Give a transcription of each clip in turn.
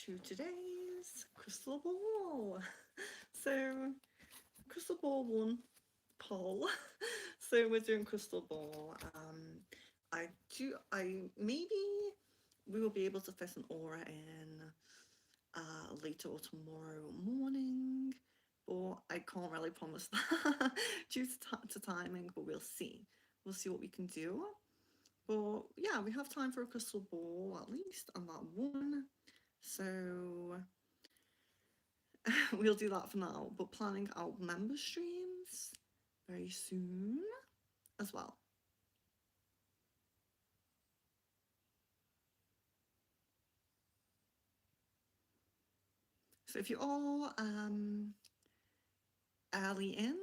to today's crystal ball. So, crystal ball one poll. So we're doing crystal ball. I maybe we will be able to fit an aura in later or tomorrow morning, but I can't really promise that due to timing. But we'll see. We'll see what we can do. But yeah, we have time for a crystal ball at least, and that one. So we'll do that for now, but planning out member streams very soon as well. So if you're all early in,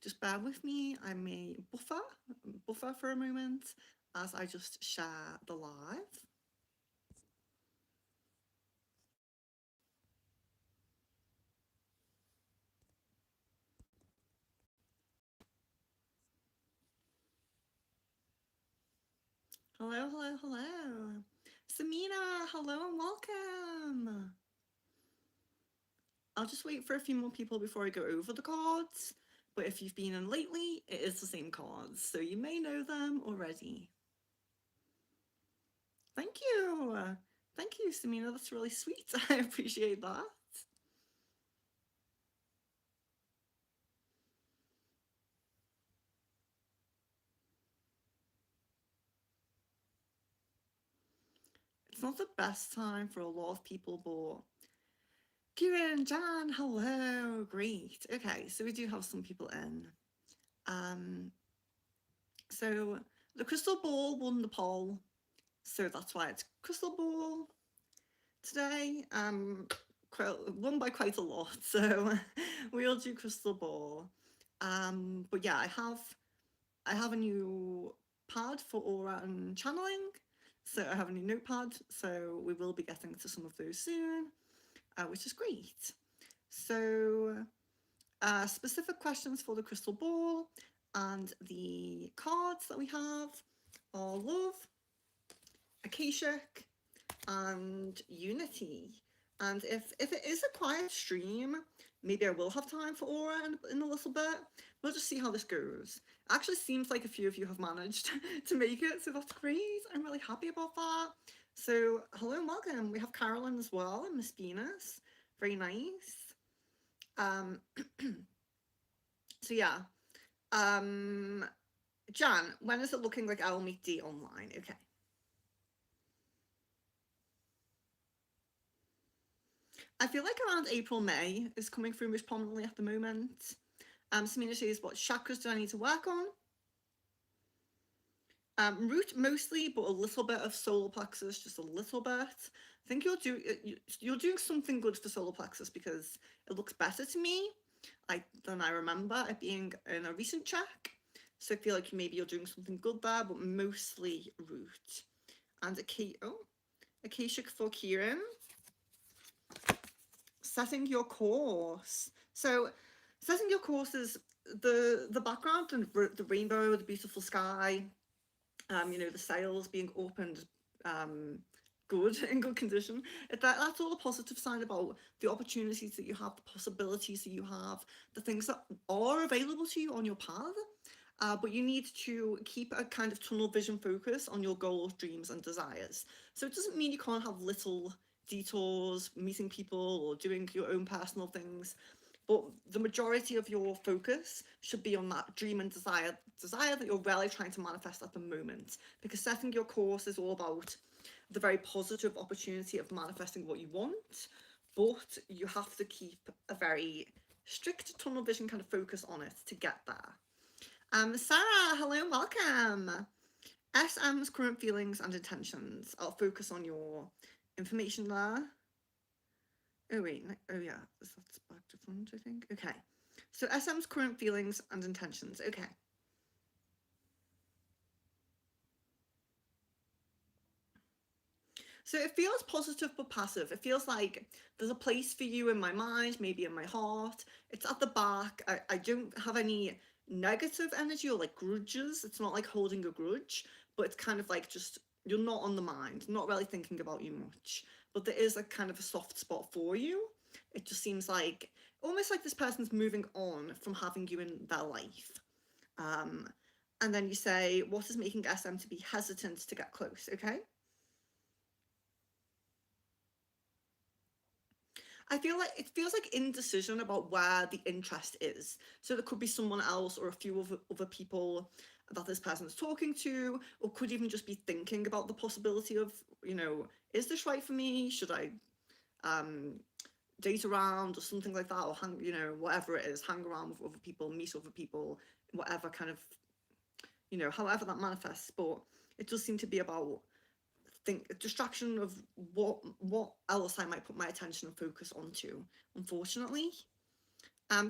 just bear with me. I may buffer for a moment as I just share the live. Hello, hello, hello. Samina, hello and welcome. I'll just wait for a few more people before I go over the cards. But if you've been in lately, it is the same cards, so you may know them already. Thank you. Thank you, Samina. That's really sweet. I appreciate that. It's not the best time for a lot of people, but Kieran, Jan, hello. Great. Okay, so we do have some people in. So the crystal ball won the poll, so that's why it's crystal ball today. Won by quite a lot, so we'll do crystal ball. But yeah, I have a new pad for aura and channeling. So I have a new notepad, so we will be getting to some of those soon, which is great. So specific questions for the crystal ball and the cards that we have are love, Akashic, and unity. And if it is a quiet stream, maybe I will have time for aura in a little bit. We'll just see how this goes. It actually seems like a few of you have managed to make it, so that's great. I'm really happy about that. So hello and welcome. We have Carolyn as well and Miss Venus. Very nice. So yeah. Jan, when is it looking like I will meet Dee online? Okay. I feel like around April, May is coming through most prominently at the moment. Samina says, what chakras do I need to work on? Root mostly, but a little bit of solar plexus, just a little bit. I think you're doing something good for solar plexus because it looks better to me than I remember it being in a recent check. So I feel like maybe you're doing something good there, but mostly root. And Akashic for Kieran. Setting your course. So setting your course is the background and the rainbow, the beautiful sky, you know, the sails being opened, good, in good condition. That's all a positive sign about the opportunities that you have, the possibilities that you have, the things that are available to you on your path. But you need to keep a kind of tunnel vision focus on your goals, dreams, and desires. So it doesn't mean you can't have little detours, meeting people, or doing your own personal things. But the majority of your focus should be on that dream and desire that you're really trying to manifest at the moment. Because setting your course is all about the very positive opportunity of manifesting what you want, but you have to keep a very strict tunnel vision kind of focus on it to get there. Sarah, hello and welcome. SM's current feelings and intentions. I'll focus on your information there. Oh wait, oh yeah, that's back to front, I think. Okay, so SM's current feelings and intentions. Okay. So it feels positive but passive. It feels like there's a place for you in my mind, maybe in my heart. It's at the back. I don't have any negative energy or like grudges. It's not like holding a grudge, but it's kind of like just you're not on the mind, not really thinking about you much. but there is a kind of a soft spot for you. It just seems like almost like this person's moving on from having you in their life. Um, and then you say, what is making SM to be hesitant to get close? Okay. I feel like it feels like indecision about where the interest is. So there could be someone else or a few other people that this person is talking to, or could even just be thinking about the possibility of, is this right for me? Should I um, date around or something like that, or hang, whatever it is, hang around with other people, meet other people, whatever kind of, however that manifests. But it does seem to be about distraction of what else I might put my attention and focus onto, unfortunately.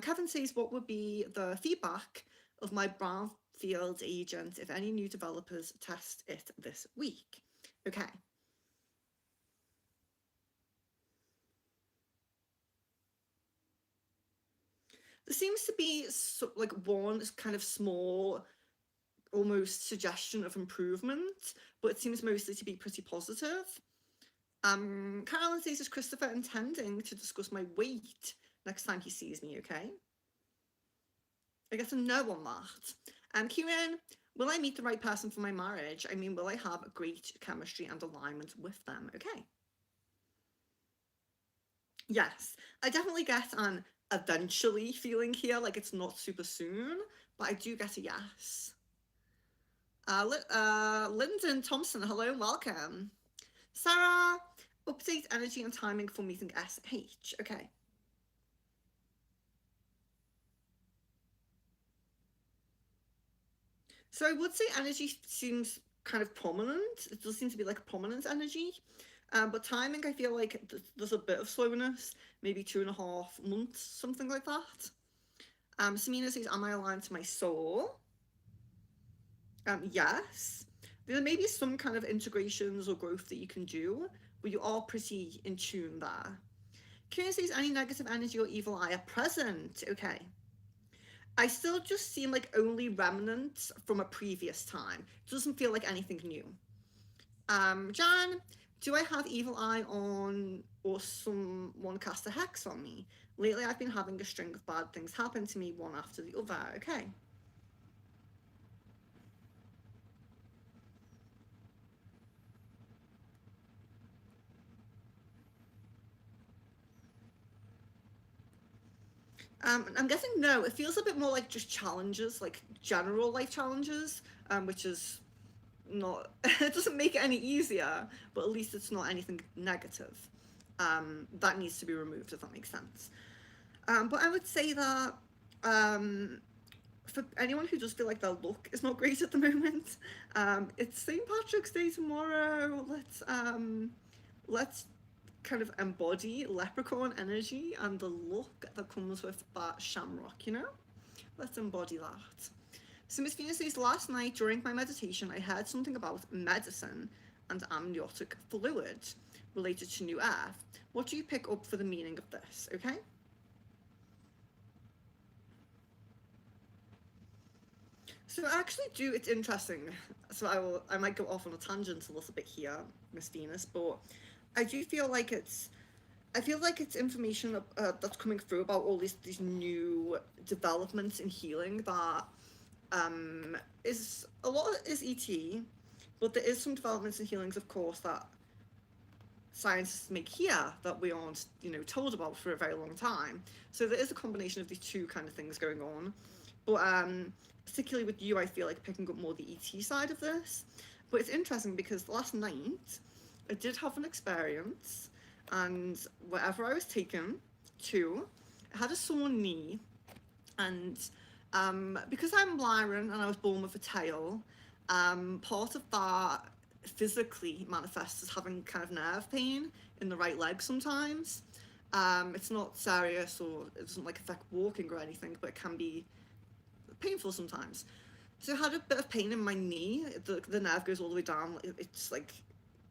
Kevin says, what would be the feedback of my brownfield agent if any new developers test it this week? Okay. There seems to be like one kind of small almost suggestion of improvement, but it seems mostly to be pretty positive. Carolyn says, is Christopher intending to discuss my weight next time he sees me? Okay. I get a no on that. Kieran, will I meet the right person for my marriage? I mean, will I have a great chemistry and alignment with them? Okay. Yes, I definitely get an eventually feeling here, like it's not super soon, but I do get a yes. Lyndon Thompson, hello, welcome. Sarah, update energy and timing for meeting SH. Okay. So I would say energy seems kind of prominent. It does seem to be like a prominent energy. But timing, I feel like there's a bit of slowness, maybe 2.5 months, something like that. Samina says, am I aligned to my soul? Yes. There may be some kind of integrations or growth that you can do, but you are pretty in tune there. Kieran says, any negative energy or evil eye are present. Okay. I still just seem like only remnants from a previous time. It doesn't feel like anything new. Jan, do I have evil eye on or someone cast a hex on me? Lately, I've been having a string of bad things happen to me one after the other. Okay. I'm guessing no. It feels a bit more like just challenges, like general life challenges, which is not. It doesn't make it any easier, but at least it's not anything negative. That needs to be removed if that makes sense. But I would say that for anyone who does feel like their luck is not great at the moment, it's St. Patrick's Day tomorrow. Let's kind of embody leprechaun energy and the luck that comes with that shamrock, Let's embody that. So Miss Venus says, last night during my meditation, I heard something about medicine and amniotic fluid related to New Earth. What do you pick up for the meaning of this? Okay. So I actually do. It's interesting. So I might go off on a tangent a little bit here, Miss Venus, but I do feel like I feel like it's information that's coming through about all these new developments in healing that is a lot is ET, but there is some developments in healings, of course, that scientists make here that we aren't, told about for a very long time. So there is a combination of these two kind of things going on. But particularly with you, I feel like picking up more the ET side of this. But it's interesting because last night I did have an experience, and wherever I was taken to, I had a sore knee, and because I'm Lyran and I was born with a tail, part of that physically manifests as having kind of nerve pain in the right leg sometimes. It's not serious or it doesn't like affect walking or anything, but it can be painful sometimes. So I had a bit of pain in my knee. The nerve goes all the way down. It's like,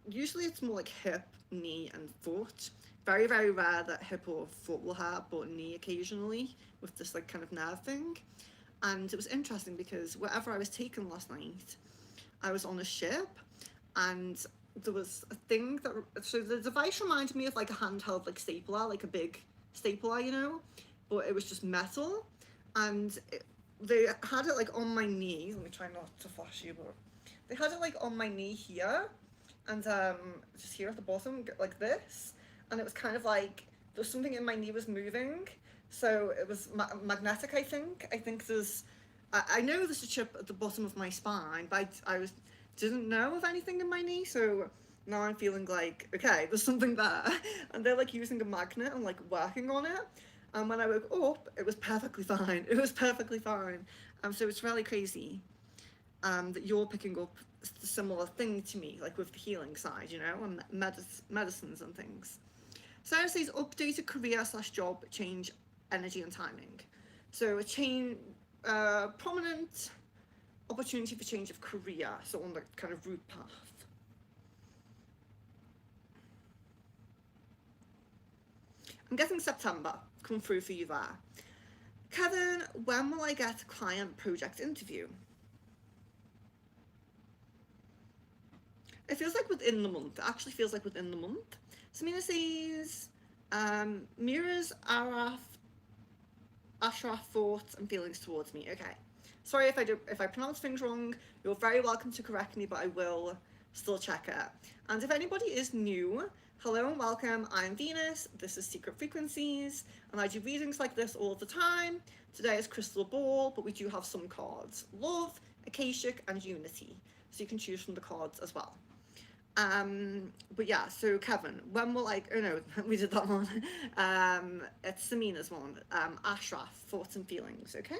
usually it's more like hip, knee, and foot. Very, very rare that hip or foot will have, but knee occasionally with this like kind of nerve thing. And it was interesting because wherever I was taken last night, I was on a ship, and there was a thing that, so the device reminded me of like a handheld like stapler, like a big stapler, you know, but it was just metal, and they had it like on my knee. Let me try not to flash you, but they had it like on my knee here, and just here at the bottom like this, and it was kind of like there was something in my knee was moving, so it was magnetic. I think there's I know there's a chip at the bottom of my spine, but I didn't know of anything in my knee, so now I'm feeling like, okay, there's something there. And they're like using a magnet and like working on it. And when I woke up, it was perfectly fine. It was perfectly fine. So it's really crazy that you're picking up a similar thing to me, like with the healing side, you know, and medicines and things. Sarah says updated career slash job change, energy and timing. So a change, prominent opportunity for change of career, so on the kind of route path. I'm guessing September come through for you there. Kevin, when will I get a client project interview? It feels like within the month. It actually feels like within the month. Samina says, mirrors Ashraf thoughts and feelings towards me. Okay. Sorry if I pronounce things wrong. You're very welcome to correct me, but I will still check it. And if anybody is new, hello and welcome. I'm Venus. This is Secret Frequencies, and I do readings like this all the time. Today is Crystal Ball, but we do have some cards: Love, Akashic, and Unity. So you can choose from the cards as well. But yeah, so Kevin, when will I, oh no, we did that one. It's Samina's one. Ashraf, thoughts and feelings, okay?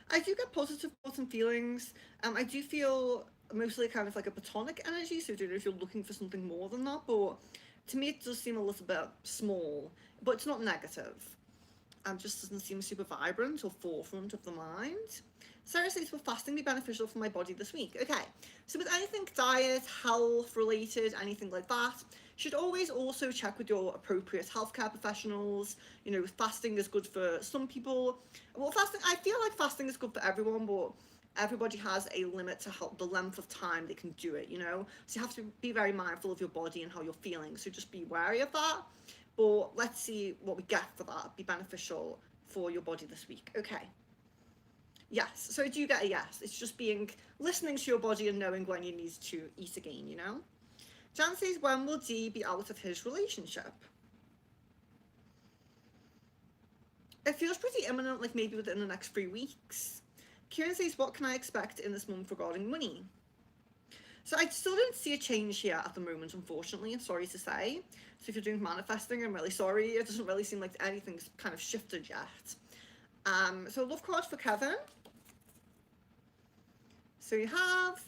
I do get positive thoughts and feelings. I do feel mostly kind of like a platonic energy, so I don't know if you're looking for something more than that, but to me it does seem a little bit small, but it's not negative. Just doesn't seem super vibrant or forefront of the mind. Sarah says, will fasting be beneficial for my body this week? Okay, so with anything diet, health related, anything like that, you should always also check with your appropriate healthcare professionals. You know, fasting is good for some people. Well, fasting, I feel like fasting is good for everyone, but everybody has a limit to help the length of time they can do it, you know? So you have to be very mindful of your body and how you're feeling. So just be wary of that. But let's see what we get for that. Be beneficial for your body this week. Okay. Yes. So I do get a yes. It's just being listening to your body and knowing when you need to eat again, you know? Jan says, when will Dee be out of his relationship? It feels pretty imminent, like maybe within the next 3 weeks. Kieran says, what can I expect in this month regarding money? So I still don't see a change here at the moment, unfortunately. I'm sorry to say. So if you're doing manifesting, I'm really sorry. It doesn't really seem like anything's kind of shifted yet. So love card for Kevin. So you have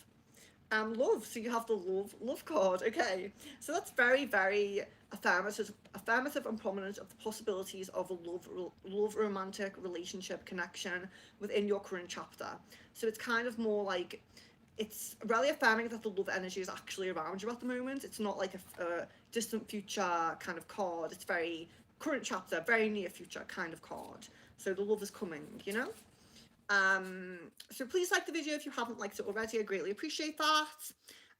love. So you have the love card. Okay. So that's very, very affirmative and prominent of the possibilities of a love romantic relationship connection within your current chapter. So it's kind of more like, it's really affirming that the love energy is actually around you at the moment. It's not like a distant future kind of card. It's very current chapter, very near future kind of card. So the love is coming, you know? So please like the video if you haven't liked it already. I greatly appreciate that.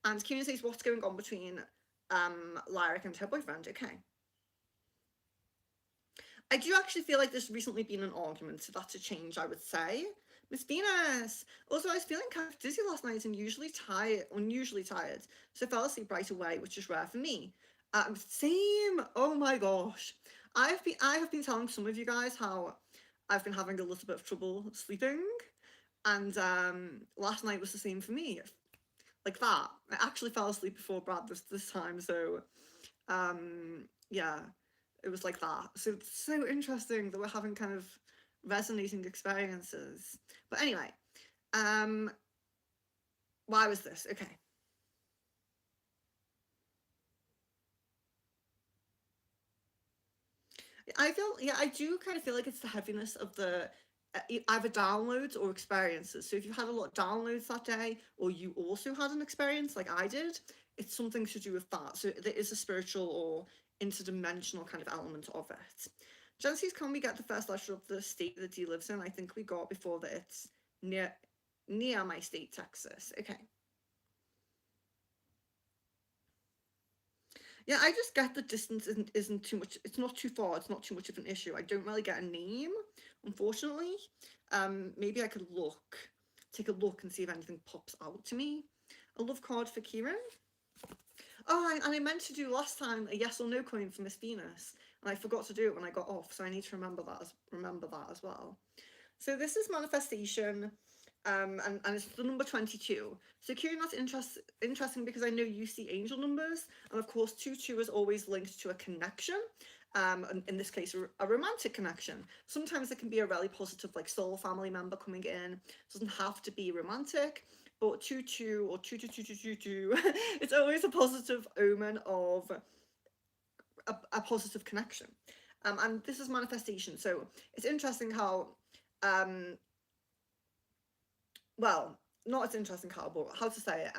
And Kieran says, what's going on between Lyric and her boyfriend? Okay. I do actually feel like there's recently been an argument, so that's a change, I would say. Miss Venus. Also, I was feeling kind of dizzy last night and unusually tired, so I fell asleep right away, which is rare for me. Same. Oh my gosh. I have been telling some of you guys how I've been having a little bit of trouble sleeping, and last night was the same for me. Like that. I actually fell asleep before Brad this time, so yeah, it was like that. So it's so interesting that we're having kind of resonating experiences. But anyway, um, why was this? Okay. I feel, yeah, I do kind of feel like it's the heaviness of the either downloads or experiences. So if you had a lot of downloads that day, or you also had an experience like I did, it's something to do with that. So there is a spiritual or interdimensional kind of element of it. Jen says, can we get the first letter of the state that he lives in? I think we got before that it's near my state, Texas. Okay. Yeah, I just get the distance isn't too much. It's not too far. It's not too much of an issue. I don't really get a name, unfortunately. Maybe I could take a look and see if anything pops out to me. A love card for Kieran. Oh, and I meant to do last time a yes or no coin for Miss Venus, and I forgot to do it when I got off. So I need to remember that as well. So this is manifestation. And it's the number 22. So Kieran, that's interesting because I know you see angel numbers, and of course 22 is always linked to a connection. In this case, a romantic connection. Sometimes it can be a really positive, like soul family member coming in. It doesn't have to be romantic, but 22 or 2222, it's always a positive omen of a positive connection. And this is manifestation. So it's interesting how well, not as interesting how, but how to say it.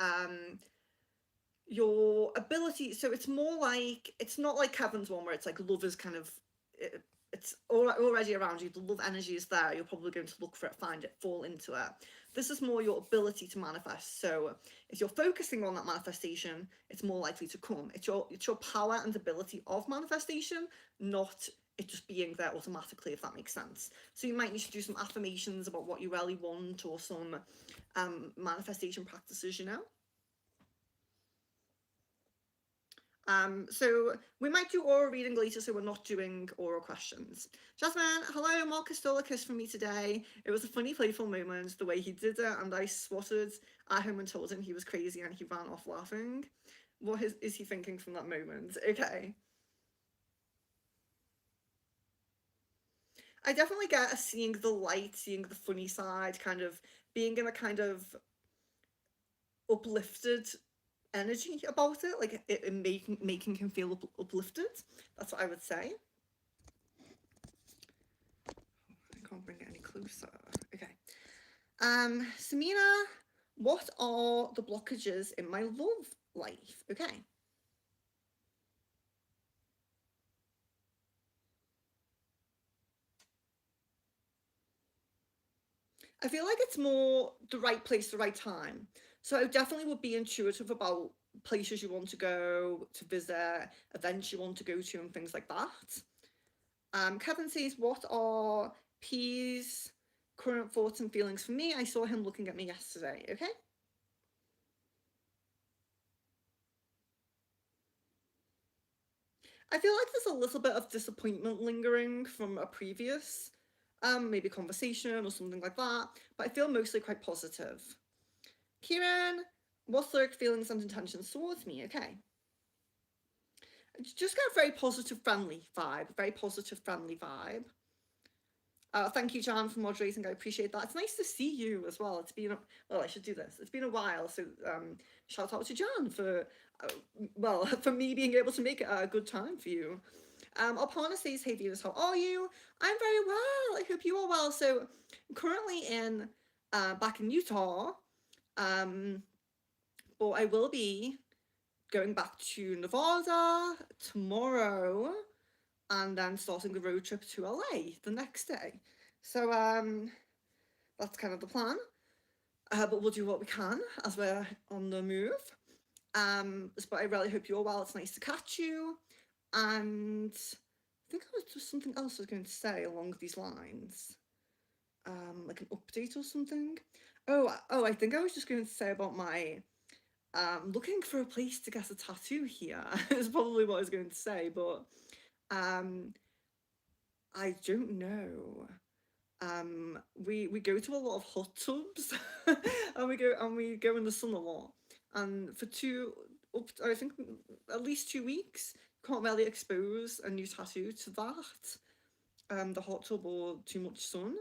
Your ability, so it's more like, it's not like Kevin's one where it's like love is kind of, it's already around you, the love energy is there, you're probably going to look for it, find it, fall into it. This is more your ability to manifest. So if you're focusing on that manifestation, it's more likely to come. It's your power and ability of manifestation, not it just being there automatically, if that makes sense. So you might need to do some affirmations about what you really want, or some manifestation practices, you know. So we might do oral reading later, so we're not doing oral questions. Jasmine, hello, Marcus stole a kiss from me today. It was a funny, playful moment, the way he did it, and I swatted at him and told him he was crazy, and he ran off laughing. What is he thinking from that moment? Okay. I definitely get a seeing the light, seeing the funny side, kind of being in a kind of uplifted energy about it, like it making him feel uplifted. That's what I would say. I can't bring it any closer. Okay. Samina, what are the blockages in my love life? Okay. I feel like it's more the right place, the right time. So I definitely would be intuitive about places you want to go to visit, events you want to go to, and things like that. Kevin says, what are P's current thoughts and feelings for me? I saw him looking at me yesterday. Okay. I feel like there's a little bit of disappointment lingering from a previous maybe conversation or something like that, but I feel mostly quite positive. Kieran, what's lurk feelings and intentions towards me? Okay. Just got a very positive, friendly vibe. Very positive, friendly vibe. Thank you, Jan, for moderating. I appreciate that. It's nice to see you as well. It's been, well, I should do this. It's been a while, so shout out to Jan for, well, for me being able to make it a good time for you. Alpana says, hey Venus, how are you? I'm very well. I hope you are well. So I'm currently back in Utah, but I will be going back to Nevada tomorrow, and then starting the road trip to LA the next day. So that's kind of the plan. But we'll do what we can as we're on the move. But I really hope you're well. It's nice to catch you. And I think there was just something else I was going to say along these lines. Like an update or something. Oh, I think I was just going to say about my looking for a place to get a tattoo here is probably what I was going to say, but I don't know. We go to a lot of hot tubs, and we go in the sun a lot. And for I think at least 2 weeks, can't really expose a new tattoo to that, the hot tub or too much sun.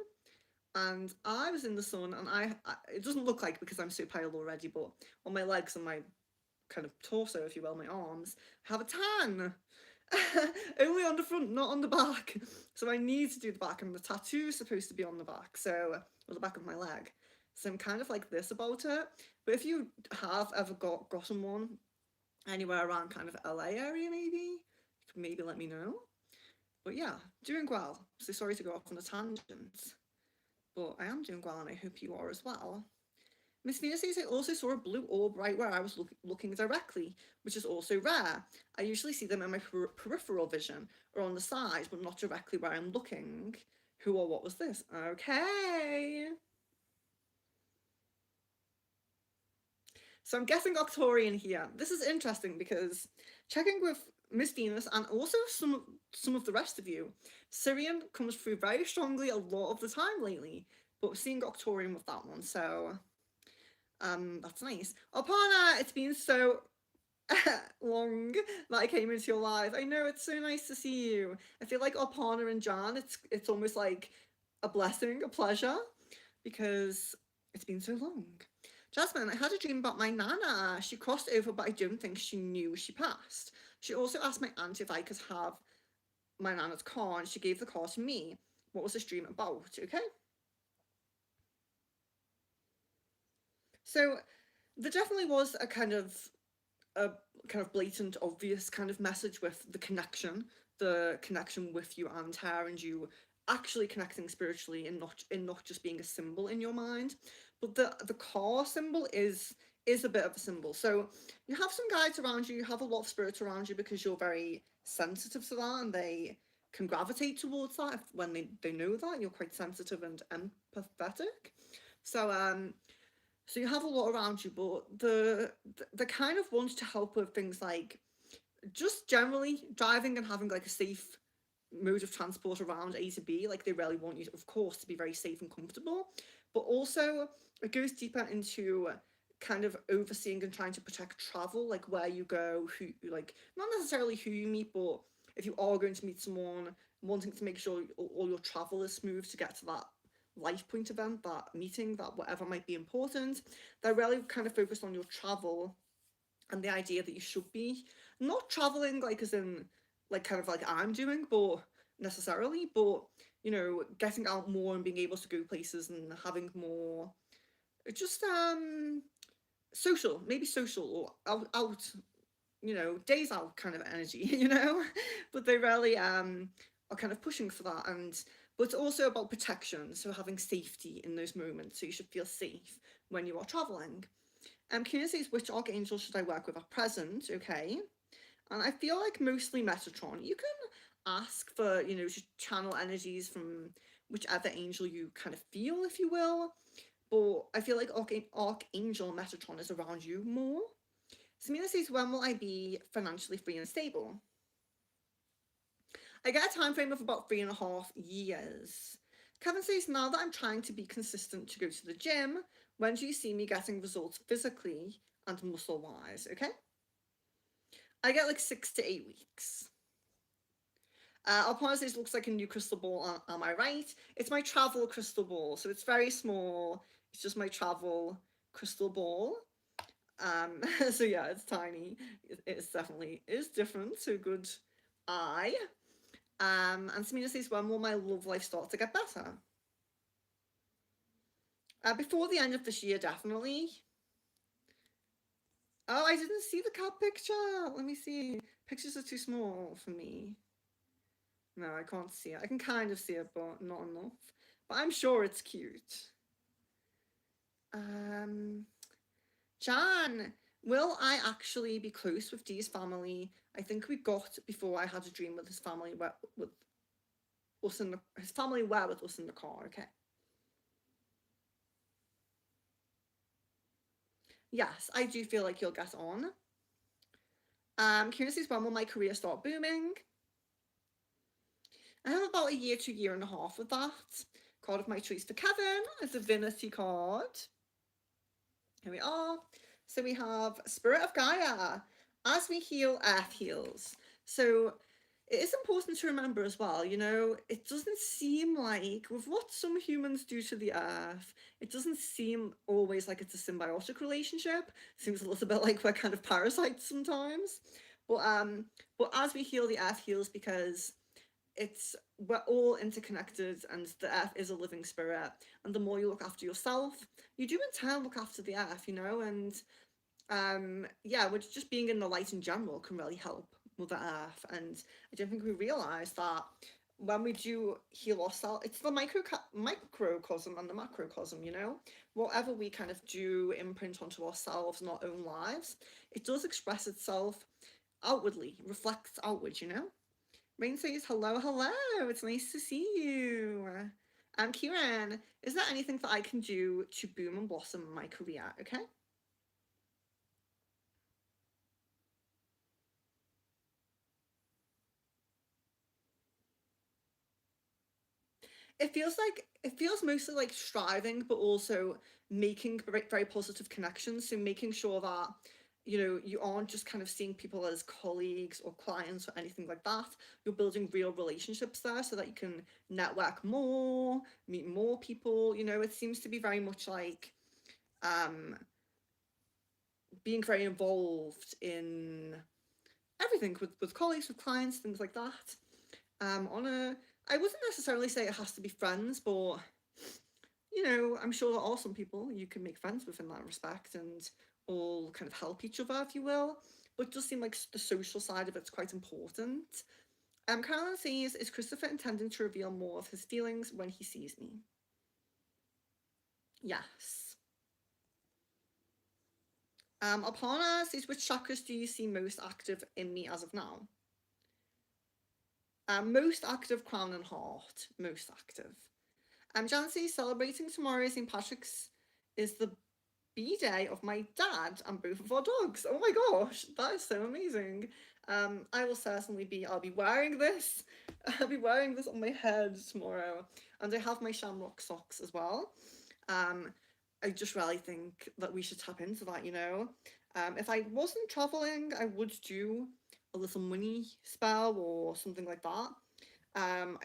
And I was in the sun, and it doesn't look like because I'm so pale already, but on my legs and my kind of torso, if you will, my arms, have a tan. Only on the front, not on the back. So I need to do the back, and the tattoo is supposed to be on the back, so, or the back of my leg. So I'm kind of like this about it. But if you have ever gotten one anywhere around kind of LA area, maybe, you could maybe let me know. But yeah, doing well. So sorry to go off on a tangent, but I am doing well, and I hope you are as well. Miss Venus says I also saw a blue orb right where I was looking directly, which is also rare. I usually see them in my peripheral vision or on the side, but not directly where I'm looking. Who or what was this? Okay. So I'm guessing Octorian here. This is interesting because checking with Miss Venus and also some of the rest of you, Syrian comes through very strongly a lot of the time lately, but we're seeing Octorian with that one, so that's nice. Opana, it's been so long that I came into your life. I know, it's so nice to see you. I feel like Opana and Jan, it's almost like a blessing, a pleasure, because it's been so long. Jasmine, I had a dream about my nana. She crossed over, but I don't think she knew she passed. She also asked my aunt if I could have my nana's car, and she gave the car to me. What was this dream about? Okay. So there definitely was a kind of blatant, obvious kind of message with the connection with you and her, and you actually connecting spiritually and not just being a symbol in your mind. But the car symbol is a bit of a symbol. So you have some guides around you, you have a lot of spirits around you because you're very sensitive to that, and they can gravitate towards that when they know that you're quite sensitive and empathetic. So so you have a lot around you, but the kind of want to help with things like just generally driving and having like a safe mode of transport around A to B. Like they really want you, of course, to be very safe and comfortable, but also it goes deeper into kind of overseeing and trying to protect travel, like where you go, who, like not necessarily who you meet, but if you are going to meet someone, wanting to make sure all your travel is smooth to get to that life point event, that meeting, that whatever might be important. They're really kind of focused on your travel and the idea that you should be not traveling like as in like kind of like I'm doing, but necessarily, but you know, getting out more and being able to go places and having more just social, maybe social or out, you know, days out kind of energy, you know. But they really are kind of pushing for that, and but it's also about protection, so having safety in those moments, so you should feel safe when you are traveling. Kina says, which archangel should I work with at present? Okay. And I feel like mostly Metatron. You can ask for, you know, to channel energies from whichever angel you kind of feel, if you will. But I feel like Archangel Metatron is around you more. Samina says, when will I be financially free and stable? I get a time frame of about 3.5 years. Kevin says, now that I'm trying to be consistent to go to the gym, when do you see me getting results physically and muscle wise? Okay. I get like 6 to 8 weeks. Alpana says, looks like a new crystal ball. Am I right? It's my travel crystal ball. So it's very small. It's just my travel crystal ball. So yeah, it's tiny. It's definitely is different. So good eye. And Samina says, when will my love life start to get better? Before the end of this year, definitely. Oh, I didn't see the cat picture. Let me see. Pictures are too small for me. No, I can't see it. I can kind of see it, but not enough. But I'm sure it's cute. Jan, will I actually be close with Dee's family? I think we got before I had a dream with his family with us in his family were with us in the car. Okay. Yes, I do feel like you'll get on. Kieran says, when will my career start booming? I have about a year to year and a half with that. Card of my choice for Kevin, a divinity card. Here we are. So we have Spirit of Gaia. As we heal, Earth heals. So it is important to remember as well, you know, it doesn't seem like, with what some humans do to the Earth, it doesn't seem always like it's a symbiotic relationship. It seems a little bit like we're kind of parasites sometimes. But but as we heal, the earth heals because we're all interconnected, and the earth is a living spirit. And the more you look after yourself, you do in turn look after the earth, you know. And yeah, which just being in the light in general can really help Mother Earth. And I don't think we realize that when we do heal ourselves, it's the microcosm and the macrocosm, you know? Whatever we kind of do imprint onto ourselves in our own lives, it does express itself outwardly, reflects outward, you know? Rain says, hello, hello, it's nice to see you. Kieran, is there anything that I can do to boom and blossom my career, okay? It feels mostly like striving, but also making very positive connections. So making sure that you aren't just kind of seeing people as colleagues or clients or anything like that. You're building real relationships there so that you can network more, meet more people. It seems to be very much like um, being very involved in everything with colleagues, with clients, things like that. On a I wouldn't necessarily say it has to be friends, but I'm sure there are some people you can make friends with in that respect and all kind of help each other, if you will. But it does seem like the social side of it's quite important. Caroline says, is Christopher intending to reveal more of his feelings when he sees me? Yes. Aparna says, which chakras do you see most active in me as of now? Most active crown and heart. Most active. Jancy, celebrating tomorrow St. Patrick's is the B-day of my dad and both of our dogs. Oh my gosh, that is so amazing. I will certainly I'll be wearing this. I'll be wearing this on my head tomorrow. And I have my shamrock socks as well. I just really think that we should tap into that. If I wasn't traveling, I would do a little money spell or something like that. I'm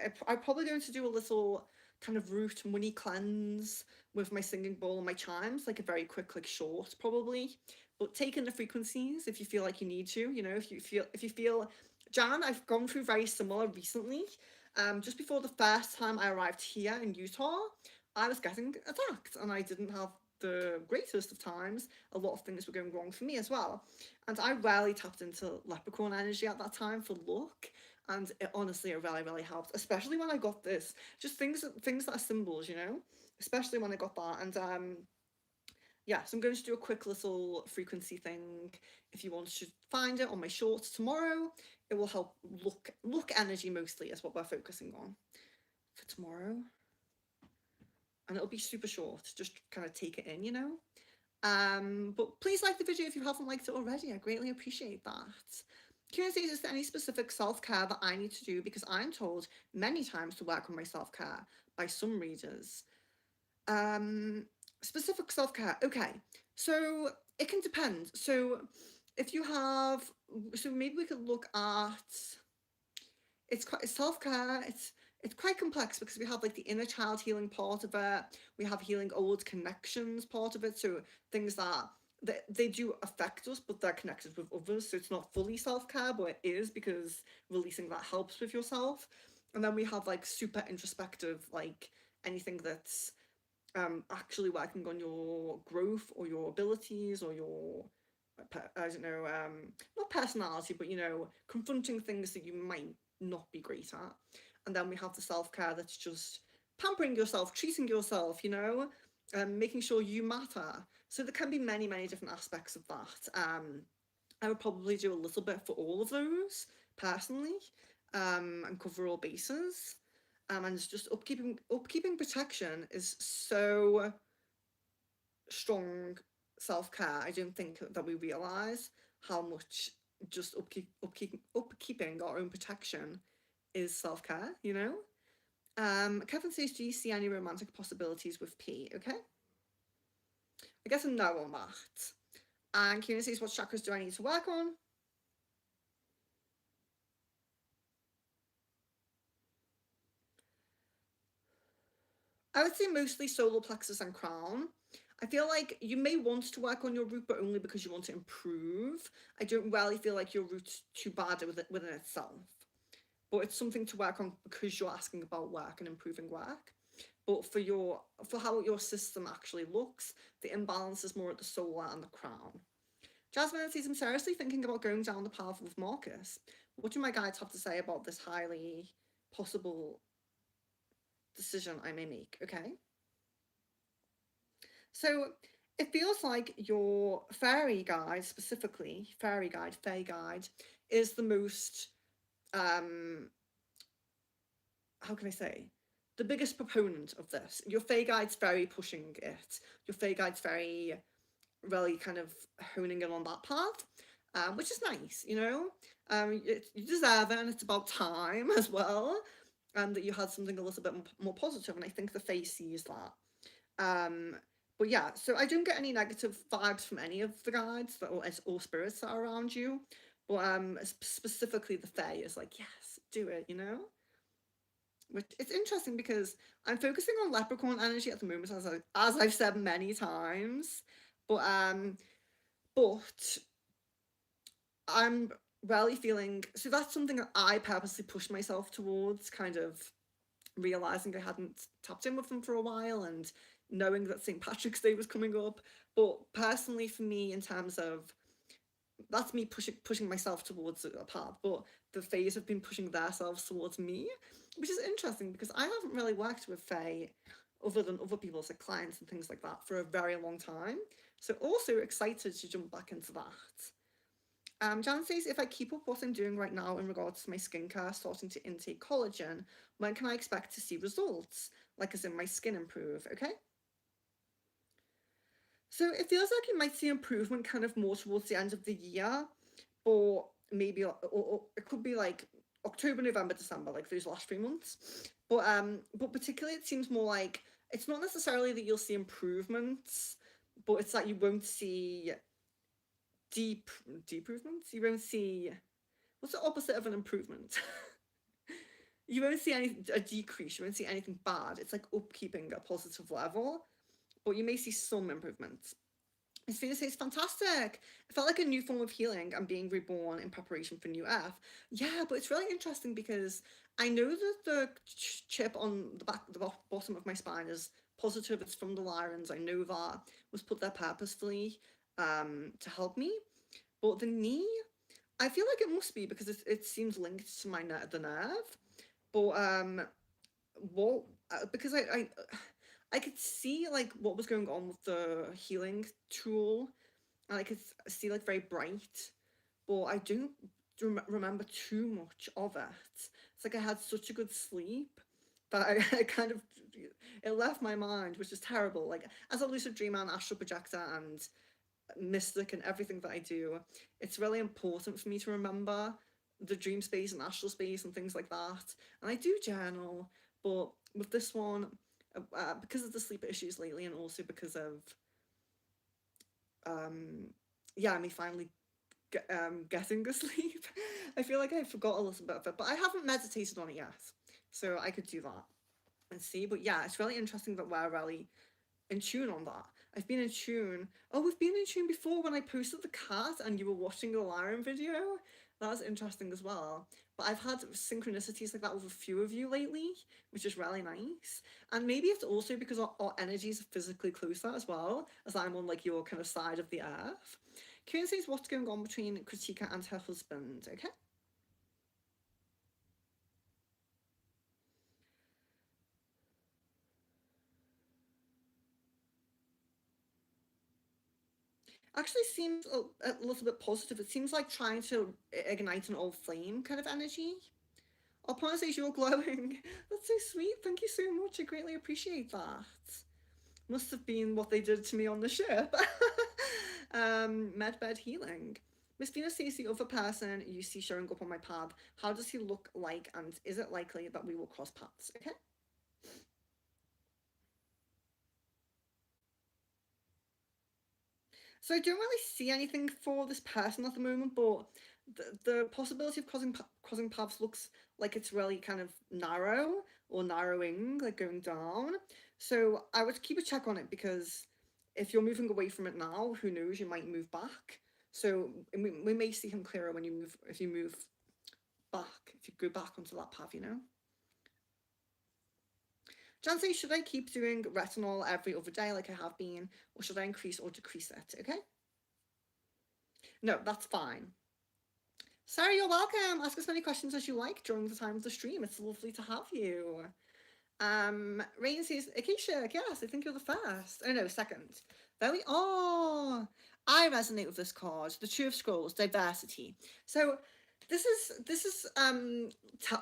probably going to do a little kind of root money cleanse with my singing bowl and my chimes, like a very quick, like short, probably. But take in the frequencies if you feel like you need to. If you feel, Jan, I've gone through very similar recently. Just before the first time I arrived here in Utah, I was getting attacked, and I didn't have the greatest of times. A lot of things were going wrong for me as well, and I rarely tapped into leprechaun energy at that time for luck, and it really really helped, especially when I got this, just things that are symbols, especially when I got that. And yeah, so I'm going to do a quick little frequency thing. If you want to find it on my shorts tomorrow, it will help look energy, mostly is what we're focusing on for tomorrow, and it'll be super short, just kind of take it in. But please like the video if you haven't liked it already. I greatly appreciate that. Kieran says, is there any specific self-care that I need to do? Because I'm told many times to work on my self-care by some readers. Specific self-care. Okay. So it can depend. So if you have, so maybe we could look at, it's self-care. It's quite complex because we have like the inner child healing part of it. We have healing old connections part of it. So things that they do affect us, but they're connected with others. So it's not fully self-care, but it is, because releasing that helps with yourself. And then we have like super introspective, like anything that's actually working on your growth or your abilities or your, I don't know, not personality, but confronting things that you might not be great at. And then we have the self-care that's just pampering yourself, treating yourself, making sure you matter. So there can be many, many different aspects of that. I would probably do a little bit for all of those personally, and cover all bases. And it's just upkeeping protection is so strong self-care. I don't think that we realize how much just upkeeping our own protection is self-care. Kevin says, do you see any romantic possibilities with P? Okay, I guess a no on that. And Kieran says, what chakras do I need to work on? I would say mostly solar plexus and crown. I feel like you may want to work on your route, but only because you want to improve. I don't really feel like your route's too bad within itself, but it's something to work on because you're asking about work and improving work. But for how your system actually looks, the imbalance is more at the solar and the crown. Jasmine says, I'm seriously thinking about going down the path with Marcus. What do my guides have to say about this highly possible decision I may make? Okay. So it feels like your fairy guide, specifically, fairy guide, is the most, how can I say, the biggest proponent of this. Your fae guide's very pushing it. Your fae guide's very, really kind of honing in on that path, which is nice, you know? You deserve it, and it's about time as well, that you had something a little bit more positive, and I think the fae sees that. But yeah, so I don't get any negative vibes from any of the guides or spirits that are around you. But specifically the Fae is like, yes, do it, you know? Which it's interesting because I'm focusing on leprechaun energy at the moment, as I've said many times. But but I'm really feeling, so that's something that I purposely pushed myself towards, kind of realizing I hadn't tapped in with them for a while and knowing that St. Patrick's Day was coming up. But personally, for me, in terms of that's me pushing myself towards a path, but the Fays have been pushing themselves towards me, which is interesting because I haven't really worked with Fae other than other people's like clients and things like that for a very long time. So also excited to jump back into that. Jan says, if I keep up what I'm doing right now in regards to my skincare, starting to intake collagen, when can I expect to see results? Like as in my skin improve, okay? So it feels like you might see improvement kind of more towards the end of the year, or maybe, or it could be like October, November, December, like those last 3 months. But particularly it seems more like it's not necessarily that you'll see improvements, but it's that you won't see deep improvements. You won't see what's the opposite of an improvement? You won't see a decrease. You won't see anything bad. It's like upkeeping a positive level, but you may see some improvements. Miss Venus says, fantastic. It felt like a new form of healing and being reborn in preparation for new Earth. Yeah, but it's really interesting because I know that the chip on the bottom of my spine is positive. It's from the Lyrans. I know that was put there purposefully to help me. But the knee, I feel like it must be because it seems linked to the nerve. But what because I could see like what was going on with the healing tool, and I could see like very bright, but I don't remember too much of it. It's like I had such a good sleep that I kind of it left my mind, which is terrible. Like as a lucid dreamer and astral projector and mystic and everything that I do, it's really important for me to remember the dream space and astral space and things like that. And I do journal, but with this one, because of the sleep issues lately, and also because of yeah, me finally getting asleep, I feel like I forgot a little bit of it. But I haven't meditated on it yet, so I could do that and see. But yeah, it's really interesting that we're really in tune on that. I've been in tune. Oh, we've been in tune before when I posted the cat and you were watching the Lyran video. That was interesting as well. But I've had synchronicities like that with a few of you lately, which is really nice. And maybe it's also because our energies are physically closer as well, as I'm on like your kind of side of the earth. Kieran says, what's going on between Kritika and her husband? Okay. Actually seems a little bit positive. It seems like trying to ignite an old flame kind of energy. Upon says you're glowing. That's so sweet. Thank you so much. I greatly appreciate that. Must have been what they did to me on the ship. Medbed healing. Miss Venus says the other person you see showing up on my path. How does he look like, and is it likely that we will cross paths? Okay. So I don't really see anything for this person at the moment, but the possibility of crossing paths looks like it's really kind of narrow or narrowing, like going down. So I would keep a check on it because if you're moving away from it now, who knows, you might move back. So we may see him clearer when you move, if you move back, if you go back onto that path, you know. Jan says, should I keep doing retinol every other day like I have been, or should I increase or decrease it? Okay. No, that's fine. Sarah, you're welcome. Ask as many questions as you like during the time of the stream. It's lovely to have you. Rain says, Acacia, yes, I think you're the first. Oh no, second. There we are. I resonate with this card. The Two of Scrolls, diversity. So this is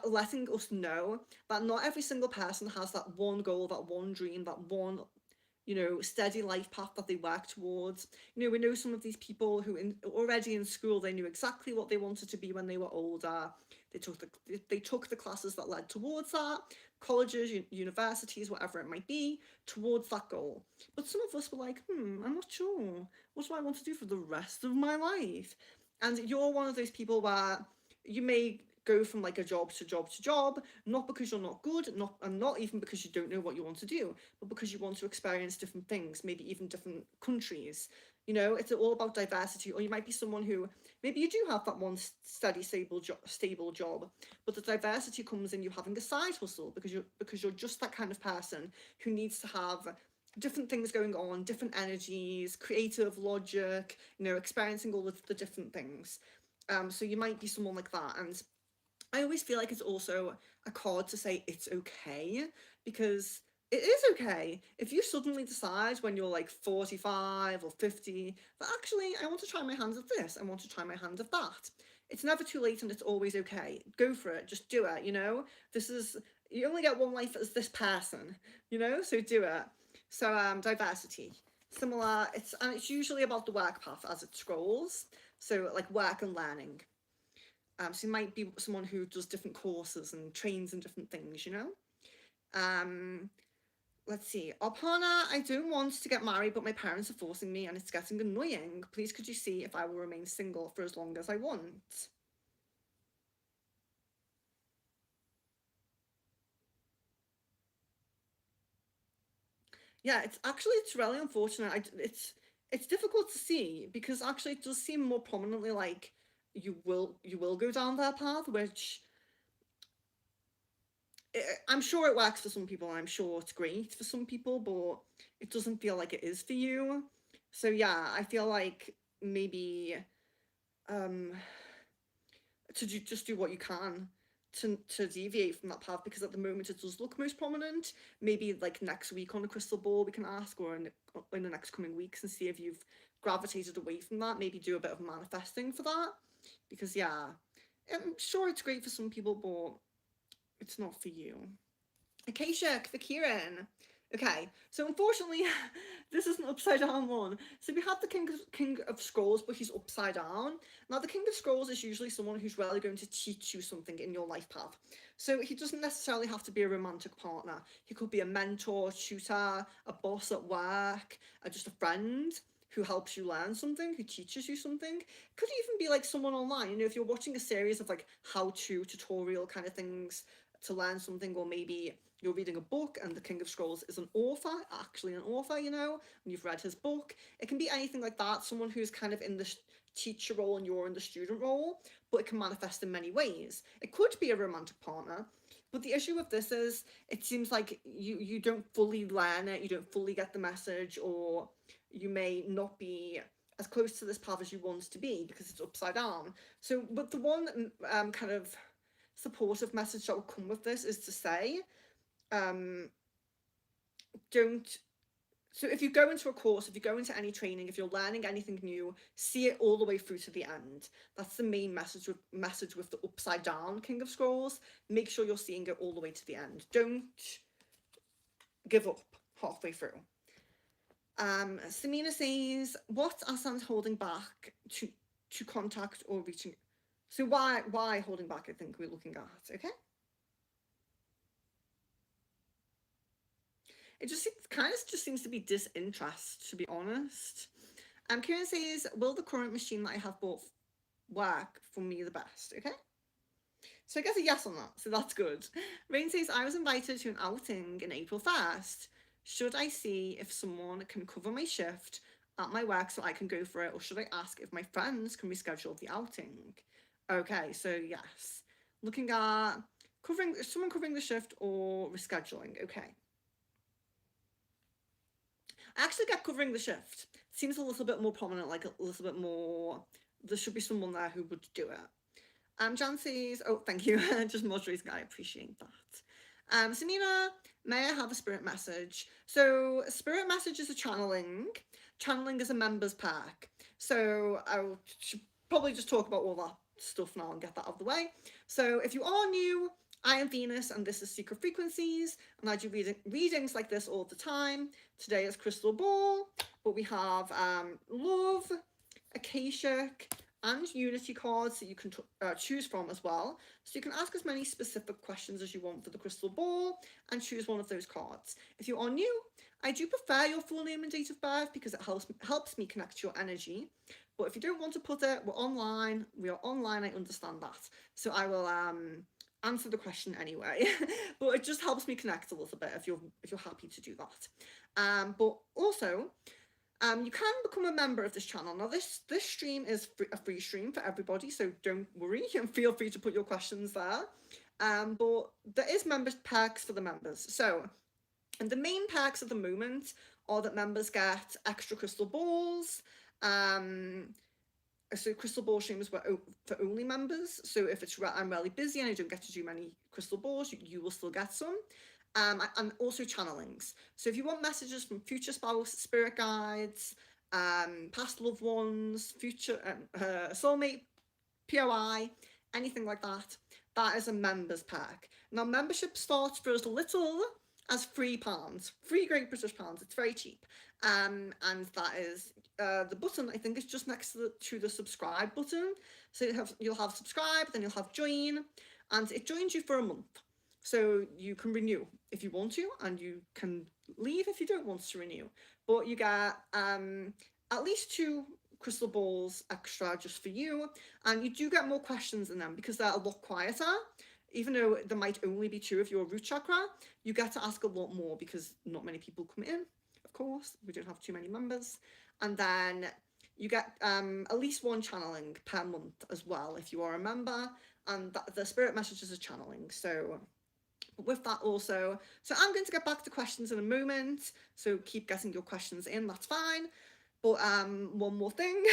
letting us know that not every single person has that one goal, that one dream, that one, you know, steady life path that they work towards. You know, we know some of these people who already in school, they knew exactly what they wanted to be when they were older. They took the classes that led towards that, colleges, universities, whatever it might be, towards that goal. But some of us were like, I'm not sure. What do I want to do for the rest of my life? And you're one of those people where you may go from like a job to job to job, not because you're not good, and not even because you don't know what you want to do, but because you want to experience different things, maybe even different countries. You know, it's all about diversity. Or you might be someone who, maybe you do have that one steady, stable job, but the diversity comes in you having a side hustle because you're just that kind of person who needs to have different things going on, different energies, creative logic, you know, experiencing all of the different things. So you might be someone like that. And I always feel like it's also a card to say it's okay, because it is okay if you suddenly decide when you're like 45 or 50 that actually I want to try my hands at this, I want to try my hand at that. It's never too late and it's always okay. Go for it, just do it, you know? You only get one life as this person, you know? So do it. So diversity. Similar, it's usually about the work path as it scrolls. So like work and learning. So you might be someone who does different courses and trains in different things, you know? Let's see. Opana, I don't want to get married, but my parents are forcing me and it's getting annoying. Please could you see if I will remain single for as long as I want? Yeah, it's really unfortunate. It's difficult to see because actually it does seem more prominently like you will go down that path, which I'm sure it works for some people. I'm sure it's great for some people, but it doesn't feel like it is for you. So yeah, I feel like maybe just do what you can to deviate from that path, because at the moment it does look most prominent. Maybe like next week on a crystal ball we can ask, or in the next coming weeks, and see if you've gravitated away from that. Maybe do a bit of manifesting for that, because yeah, I'm sure it's great for some people, but it's not for you. Acacia, for Kieran. Okay, so unfortunately, this is an upside down one. So we have the King of Scrolls, but he's upside down. Now, the King of Scrolls is usually someone who's really going to teach you something in your life path. So he doesn't necessarily have to be a romantic partner. He could be a mentor, tutor, a boss at work, just a friend who helps you learn something, who teaches you something. Could even be like someone online. You know, if you're watching a series of like how-to tutorial kind of things to learn something, or maybe you're reading a book and the King of Scrolls is actually an author, you know, and you've read his book. It can be anything like that, someone who's kind of in the teacher role and you're in the student role, but it can manifest in many ways. It could be a romantic partner, but the issue with this is it seems like you don't fully learn it, you don't fully get the message, or you may not be as close to this path as you want to be because it's upside down. So, but the one kind of supportive message that will come with this is to say, don't so if you go into a course, if you go into any training, if you're learning anything new, see it all the way through to the end. That's the main message with the upside down King of Scrolls. Make sure you're seeing it all the way to the end. Don't give up halfway through. Samina says, what are signs holding back to contact or reaching? So why holding back, I think we're looking at, okay? It just seems to be disinterest, to be honest. Kieran says, will the current machine that I have bought work for me the best? Okay. So I guess a yes on that. So that's good. Rain says, I was invited to an outing in April 1st. Should I see if someone can cover my shift at my work so I can go for it, or should I ask if my friends can reschedule the outing? Okay, so yes, looking at someone covering the shift or rescheduling. Okay, I actually get covering the shift. Seems a little bit more prominent, like a little bit more. There should be someone there who would do it. Jan says, oh, thank you. Just moderating, I appreciate that. Samina, may I have a spirit message? So, spirit message is a channeling. Channeling is a members pack. So, I should probably just talk about all that stuff now and get that out of the way. So, if you are new, I am Venus and this is Secret Frequencies, and I do readings like this all the time. Today is Crystal Ball, but we have Love, Akashic, and Unity cards that you can choose from as well. So you can ask as many specific questions as you want for the crystal ball and choose one of those cards. If you are new, I do prefer your full name and date of birth because it helps me connect to your energy. But if you don't want to put it, we're online. We are online, I understand that. So I will answer the question anyway. But it just helps me connect a little bit if you're happy to do that. But also, you can become a member of this channel. Now, this stream is a free stream for everybody, so don't worry and feel free to put your questions there. But there is members perks for the members. So, and the main perks at the moment are that members get extra crystal balls. So crystal ball streams were for only members. So if I'm really busy and I don't get to do many crystal balls, you will still get some. And also channelings. So if you want messages from future spouse, spirit guides, past loved ones, future soulmate, POI, anything like that, that is a members pack. Now membership starts for as little as £3, £3 Great British pounds. It's very cheap. And that is the button, I think, is just next to the subscribe button. So you'll have subscribe, then you'll have join, and it joins you for a month. So you can renew if you want to, and you can leave if you don't want to renew. But you get at least 2 crystal balls extra just for you, and you do get more questions in them because they're a lot quieter. Even though there might only be 2 of your root chakra, you get to ask a lot more because not many people come in, of course. We don't have too many members. And then you get at least 1 channeling per month as well if you are a member, and the spirit messages are channeling. So with that also, so I'm going to get back to questions in a moment, so keep getting your questions in, that's fine. But one more thing.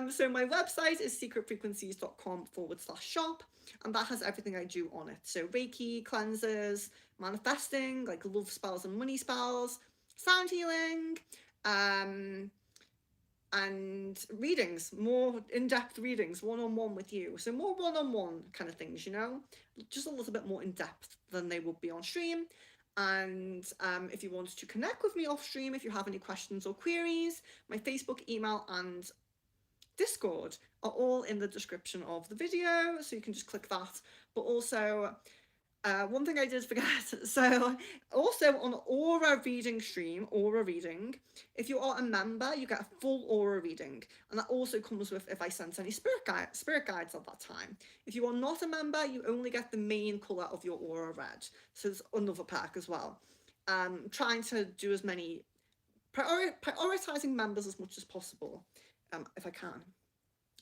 So my website is secretfrequencies.com/shop, and that has everything I do on it. So Reiki, cleanses, manifesting, like love spells and money spells, sound healing, and readings, more in-depth readings, one-on-one with you. So more one-on-one kind of things, you know, just a little bit more in-depth than they would be on stream. And if you want to connect with me off stream, if you have any questions or queries, my Facebook, email, and Discord are all in the description of the video, so you can just click that. But also, one thing I did forget, so also on Aura reading stream, Aura reading, if you are a member, you get a full Aura reading, and that also comes with if I sent any spirit guides at that time. If you are not a member, you only get the main colour of your Aura red, so there's another pack as well. Trying to do as many, prioritising members as much as possible, if I can.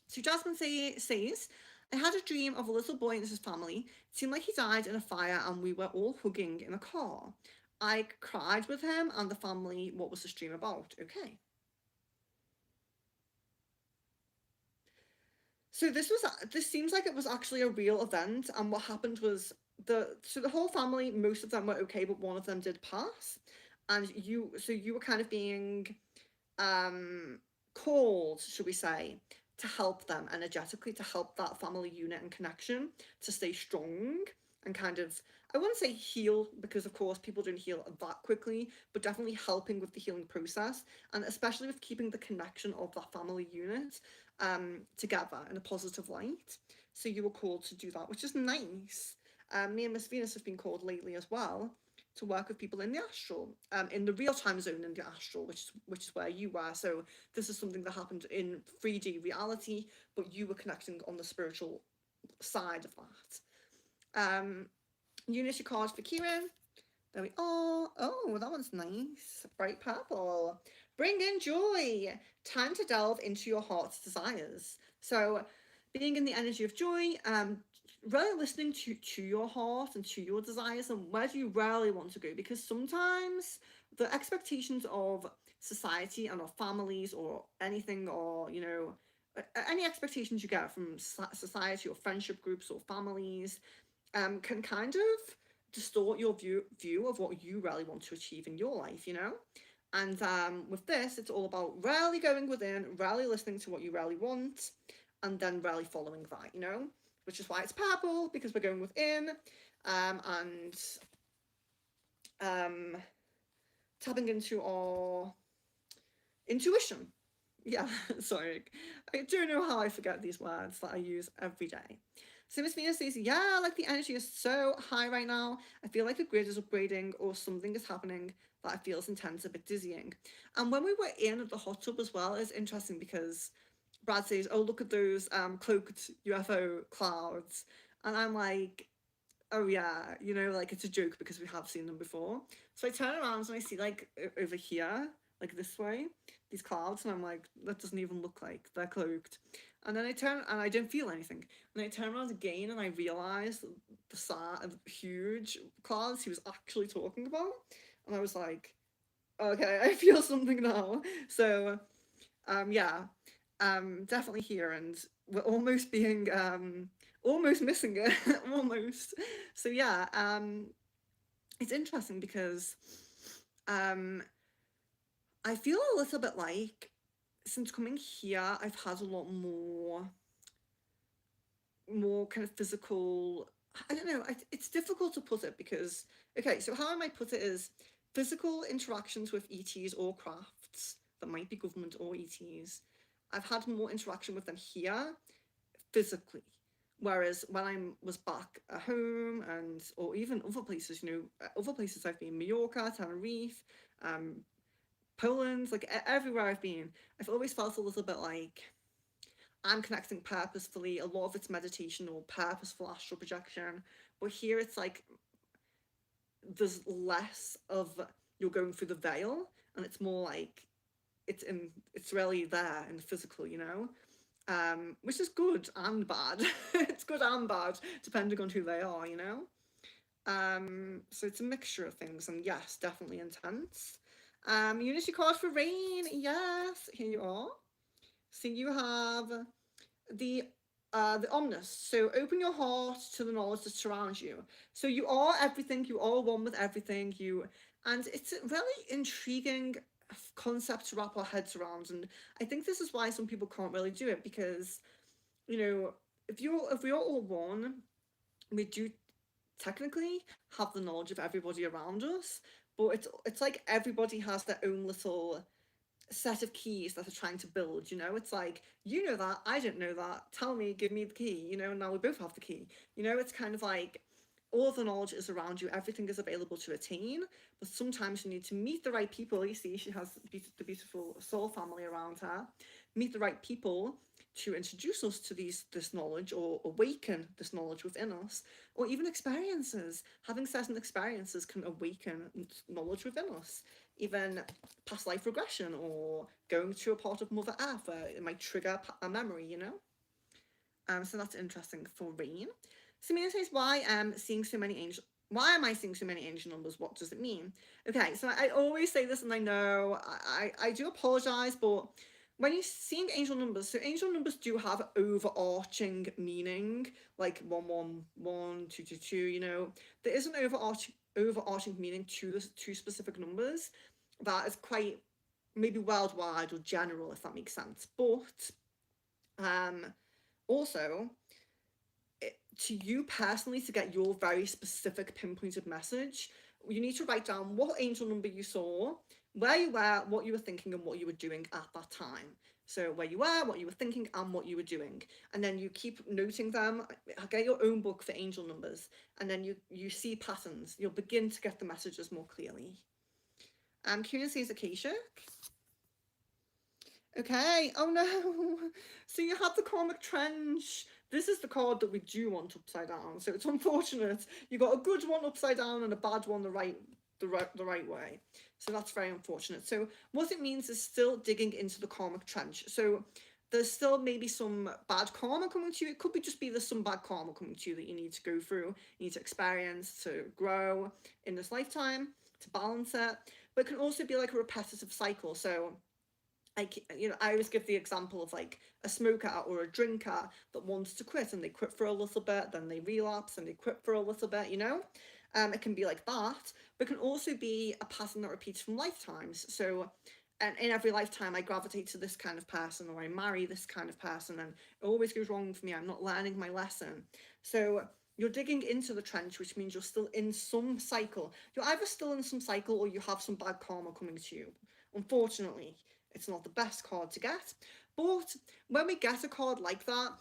So Jasmine says, I had a dream of a little boy and his family. It seemed like he died in a fire and we were all hugging in a car. I cried with him and the family. What was the dream about? Okay. So this seems like it was actually a real event, and what happened was the whole family, most of them were okay, but one of them did pass, and you were kind of being called, should we say, to help them energetically, to help that family unit and connection to stay strong and kind of, I wouldn't say heal, because of course people don't heal that quickly, but definitely helping with the healing process, and especially with keeping the connection of that family unit together in a positive light. So you were called to do that, which is nice. Me and Miss Venus have been called lately as well to work with people in the astral, in the real time zone in the astral, which is where you were. So this is something that happened in 3D reality, but you were connecting on the spiritual side of that. Unity card for Kieran. There we are. Oh, that one's nice. Bright purple. Bring in joy. Time to delve into your heart's desires. So, being in the energy of joy, really listening to your heart and to your desires and where do you really want to go? Because sometimes the expectations of society and our families or anything, or any expectations you get from society or friendship groups or families, can kind of distort your view of what you really want to achieve in your life. And with this, it's all about really going within, really listening to what you really want, and then really following that. Which is why it's purple, because we're going within, and tapping into our intuition. Yeah, sorry. I don't know how I forget these words that I use every day. So Miss Venus says, yeah, like the energy is so high right now. I feel like the grid is upgrading or something is happening that I feels intense, a bit dizzying. And when we were in the hot tub as well, it's interesting because Brad says, oh, look at those cloaked UFO clouds. And I'm like, oh yeah, like it's a joke because we have seen them before. So I turn around and I see like over here, like this way, these clouds, and I'm like, that doesn't even look like they're cloaked. And then I turn and I don't feel anything. And I turn around again and I realize the huge clouds he was actually talking about. And I was like, okay, I feel something now. So yeah, definitely here, and we're almost being almost missing it, almost. So yeah, it's interesting because um I feel a little bit like since coming here, I've had a lot more kind of physical. I don't know. It's difficult to put it because okay. So how I might put it is physical interactions with ETs or crafts that might be government or ETs. I've had more interaction with them here physically. Whereas when I was back at home and or even other places, other places I've been, Mallorca, Tenerife, Poland, like everywhere I've been, I've always felt a little bit like I'm connecting purposefully. A lot of it's meditation or purposeful astral projection. But here it's like there's less of you're going through the veil and it's more like it's really there in the physical. Which is good and bad. It's good and bad depending on who they are. So it's a mixture of things, and yes, definitely intense. Unity card for rain. Yes, here you are. So you have the omnis. So open your heart to the knowledge that surrounds you. So you are everything. You are one with everything. And it's a really intriguing concept to wrap our heads around. And I think this is why some people can't really do it because, if we are all one, we do technically have the knowledge of everybody around us, but it's like everybody has their own little set of keys that are trying to build. It's like, that, I don't know that, tell me, give me the key, and now we both have the key. It's kind of like all the knowledge is around you, everything is available to attain, but sometimes you need to meet the right people. You see, she has the beautiful soul family around her. Meet the right people to introduce us to this knowledge or awaken this knowledge within us, or even experiences. Having certain experiences can awaken knowledge within us, even past life regression or going to a part of Mother Earth where it might trigger a memory. So that's interesting for rain. Samina says, why am seeing so many angels? Why am I seeing so many angel numbers? What does it mean? Okay, so I always say this, and I know I do apologize, but when you're seeing angel numbers, so angel numbers do have overarching meaning, like 111, 222. There is an overarching meaning to the two specific numbers that is quite maybe worldwide or general, if that makes sense. But also, to you personally, to get your very specific pinpointed message, you need to write down what angel number you saw, where you were, what you were thinking, and what you were doing at that time. So where you were, what you were thinking, and what you were doing. And then you keep noting them. Get your own book for angel numbers. And then you see patterns. You'll begin to get the messages more clearly. Kieran says Akashic. Okay. Oh no. So you have the Karmic Trench. This is the card that we do want upside down. So it's unfortunate. You got a good one upside down and a bad one the right the right way. So that's very unfortunate. So what it means is still digging into the karmic trench. So there's still maybe some bad karma coming to you. It could be just be there's some bad karma coming to you that you need to go through, you need to experience to grow in this lifetime, to balance it. But it can also be like a repetitive cycle. So like, you know, I always give the example of like a smoker or a drinker that wants to quit, and they quit for a little bit, then they relapse and they quit for a little bit, you know. It can be like that, but it can also be a pattern that repeats from lifetimes. So and in every lifetime I gravitate to this kind of person, or I marry this kind of person, and it always goes wrong for me. I'm not learning my lesson. So you're digging into the trench, which means you're still in some cycle. You're either still in some cycle or you have some bad karma coming to you. Unfortunately, it's not the best card to get. But when we get a card like that,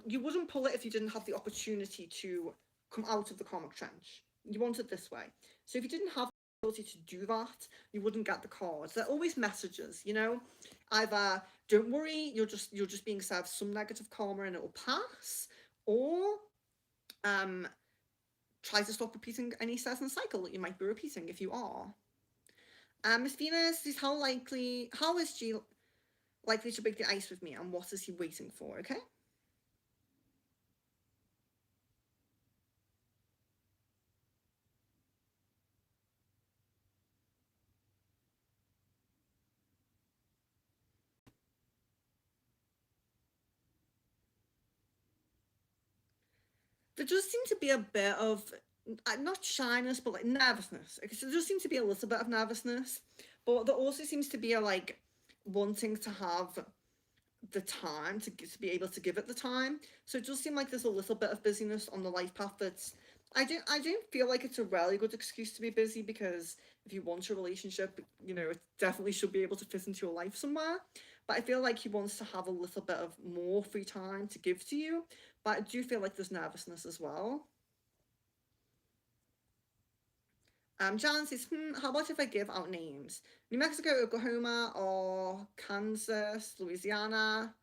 you wouldn't pull it if you didn't have the opportunity to come out of the karmic trench. You want it this way. So if you didn't have the ability to do that, you wouldn't get the cards. They're always messages, you know. Either don't worry, you're just being served some negative karma and it will pass, or try to stop repeating any certain cycle that you might be repeating if you are. Miss Venus is how is G likely to break the ice with me, and what is he waiting for? Okay. There does seem to be a bit of not shyness, but like nervousness. So there does seem to be a little bit of nervousness, but there also seems to be a like wanting to have the time to be able to give it the time. So it does seem like there's a little bit of busyness on the life path that's I don't feel like it's a really good excuse to be busy, because if you want a relationship, you know, it definitely should be able to fit into your life somewhere. But I feel like he wants to have a little bit of more free time to give to you. But I do feel like there's nervousness as well. Jan says, how about if I give out names? New Mexico, Oklahoma, or Kansas, Louisiana,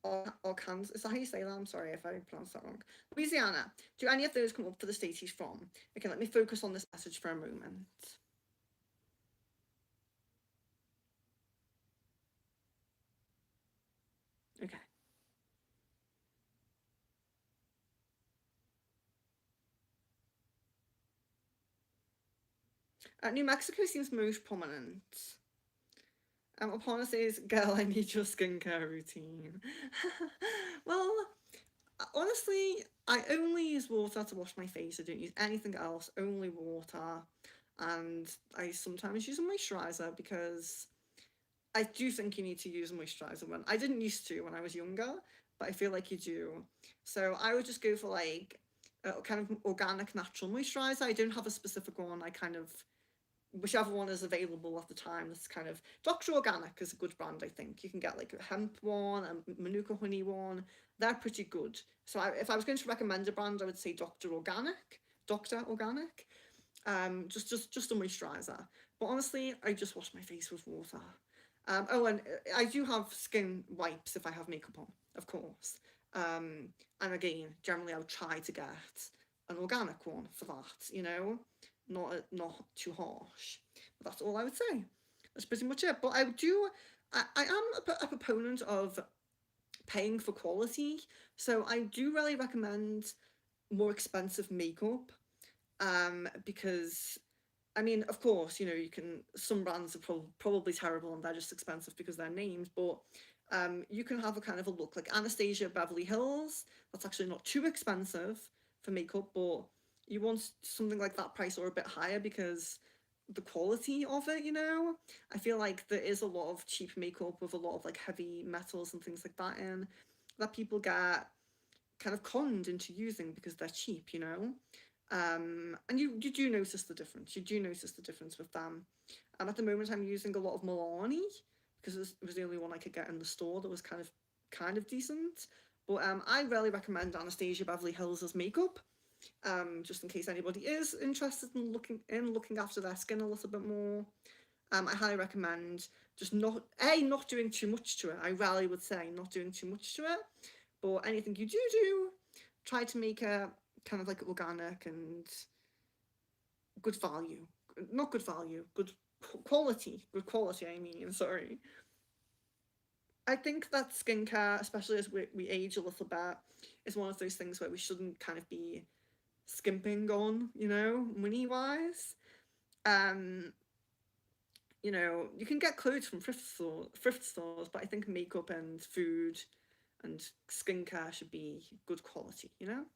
or Kansas. Is that how you say that? I'm sorry if I pronounced that wrong. Louisiana. Do any of those come up for the state he's from? Okay, let me focus on this message for a moment. Okay. New Mexico seems most prominent. Upon says, girl, I need your skincare routine. Well, honestly, I only use water to wash my face. I don't use anything else, only water. And I sometimes use a moisturizer, because I do think you need to use a moisturizer. When I didn't used to when I was younger, but I feel like you do. So I would just go for like a kind of organic natural moisturizer. I don't have a specific one. I kind of whichever one is available at the time. That's kind of Dr. Organic is a good brand. I think you can get like a hemp one, a Manuka honey one. They're pretty good. So if I was going to recommend a brand, I would say Dr. Organic. Dr. Organic. Just a moisturizer. But honestly, I just wash my face with water. Oh, and I do have skin wipes if I have makeup on, of course. And again, generally I would try to get an organic one for that, you know, not too harsh. But that's all I would say. That's pretty much it. But I am a proponent of paying for quality, so I do really recommend more expensive makeup, because I mean, of course, you know, you can. Some brands are probably terrible and they're just expensive because they're names, but you can have a kind of a look like Anastasia Beverly Hills. That's actually not too expensive for makeup, but you want something like that price or a bit higher, because the quality of it, you know, I feel like there is a lot of cheap makeup with a lot of like heavy metals and things like that in, that people get kind of conned into using because they're cheap, you know. And you do notice the difference. You do notice the difference with them. At the moment, I'm using a lot of Milani, because it was the only one I could get in the store that was kind of decent. But I really recommend Anastasia Beverly Hills as makeup. Just in case anybody is interested in looking after their skin a little bit more. I highly recommend just not doing too much to it. I really would say not doing too much to it. But anything you do, try to make it kind of like organic and good value. not good value, good quality, I mean, sorry. I think that skincare, especially as we age a little bit, is one of those things where we shouldn't kind of be skimping on, you know, money wise. Um, you know, you can get clothes from thrift stores, but I think makeup and food and skincare should be good quality, you know?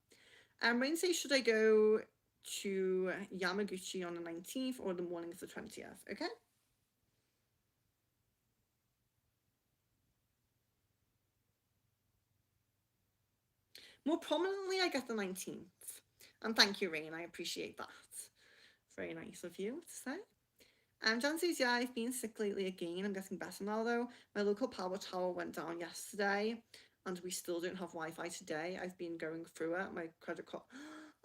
Rain says, should I go to Yamaguchi on the 19th or the morning of the 20th? Okay. More prominently, I get the 19th. And thank you, Rain. I appreciate that. Very nice of you to say. Jan says, yeah, I've been sick lately again. I'm getting better now, though. My local power tower went down yesterday, and we still don't have Wi-Fi today. I've been going through it. My credit card...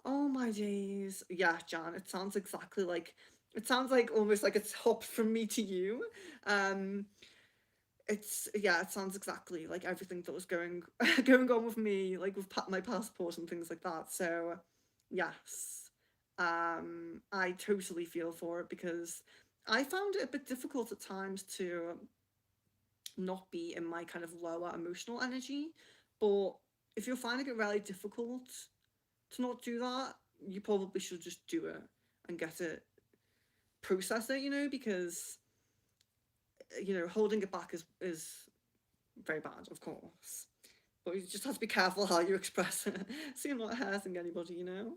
Oh, my days. Yeah, Jan, it sounds exactly like... It sounds like almost like it's hopped from me to you. It's yeah, it sounds exactly like everything that was going going on with me, like with my passport and things like that. So yes, I totally feel for it because I found it a bit difficult at times to not be in my kind of lower emotional energy. But if you're finding it really difficult to not do that, you probably should just do it and get it, process it, you know, because you know holding it back is very bad, of course. But you just have to be careful how you express it. So you're not hurting anybody, you know?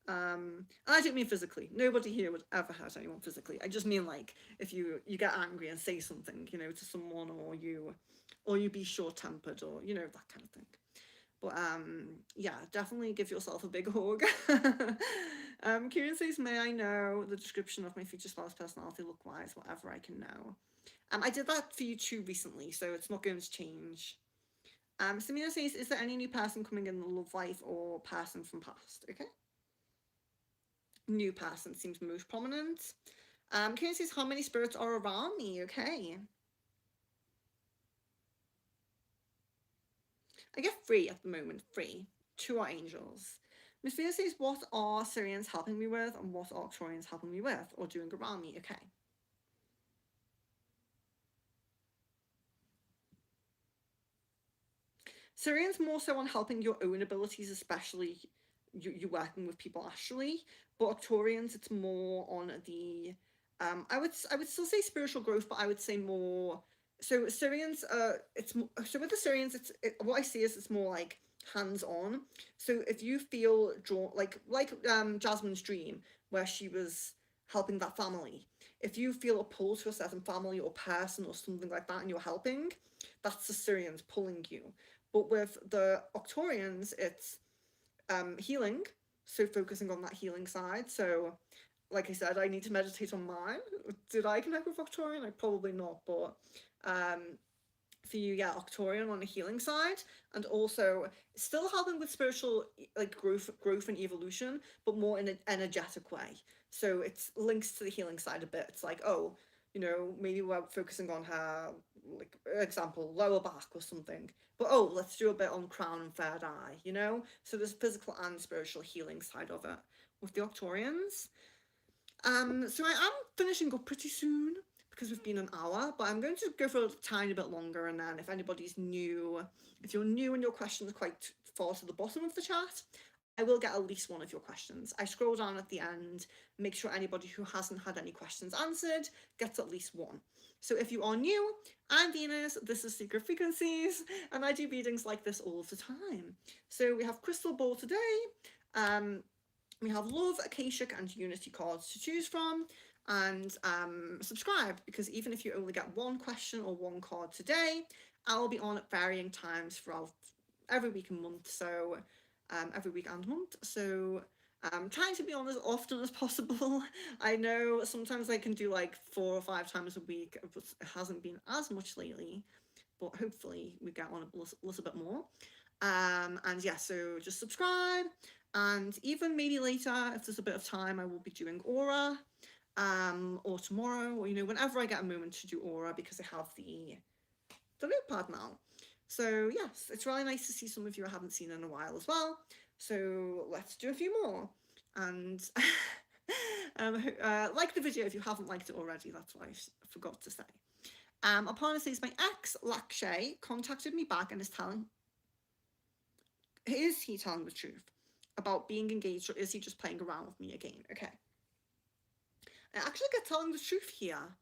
And I don't mean physically. Nobody here would ever hurt anyone physically. I just mean like if you get angry and say something, you know, to someone, or you be short tempered, or you know that kind of thing. But yeah, definitely give yourself a big hug. Kieran says, "May I know the description of my future spouse personality, look wise, whatever I can know." I did that for you too recently, so it's not going to change. Samina says, is there any new person coming in the love life or person from past? Okay. New person seems most prominent. Karen says, how many spirits are around me? Okay. I get 3 at the moment. 3. 2 are angels. Miss Venus says, what are Syrians helping me with and what are Arcturians helping me with or doing around me? Okay. Syrian's more so on helping your own abilities, especially you working with people astrally. But Octorians, it's more on the I would still say spiritual growth, but I would say more. So Syrians, it's so with the Syrians, what I see is it's more like hands on. So if you feel drawn, like Jasmine's dream, where she was helping that family. If you feel a pull to a certain family or person or something like that, and you're helping, that's the Syrians pulling you. But with the Octorians, it's healing, so focusing on that healing side. So, like I said, I need to meditate on mine. Did I connect with Octorian? I probably not, but for you, yeah, Octorian on the healing side, and also still helping with spiritual like growth and evolution, but more in an energetic way. So it's links to the healing side a bit. It's like, oh, you know, maybe we're focusing on her, like example, lower back or something. But oh, let's do a bit on crown and third eye, you know? So there's physical and spiritual healing side of it with the Octorians. So I am finishing up pretty soon because we've been an hour, but I'm going to go for a tiny bit longer, and then if anybody's new, if you're new and your questions quite fall to the bottom of the chat, I will get at least one of your questions. I scroll down at the end, make sure anybody who hasn't had any questions answered gets at least one. So if you are new, I'm Venus, this is Secret Frequencies, and I do readings like this all the time. So we have Crystal Ball today. We have Love, Akashic, and Unity cards to choose from. And subscribe, because even if you only get one question or one card today, I'll be on at varying times throughout every week and month. So every week and month. So trying to be on as often as possible. I know sometimes I can do like 4 or 5 times a week, but it hasn't been as much lately. But hopefully we get on a little bit more. And yeah, so just subscribe. And even maybe later, if there's a bit of time, I will be doing Aura, or tomorrow, or you know, whenever I get a moment to do Aura, because I have the notepad now. So yes, it's really nice to see some of you I haven't seen in a while as well. So let's do a few more. And Like the video if you haven't liked it already. That's what I forgot to say. Aparna says, my ex, Lakshay, contacted me back and is he telling the truth about being engaged, or is he just playing around with me again? Okay. I actually get telling the truth here.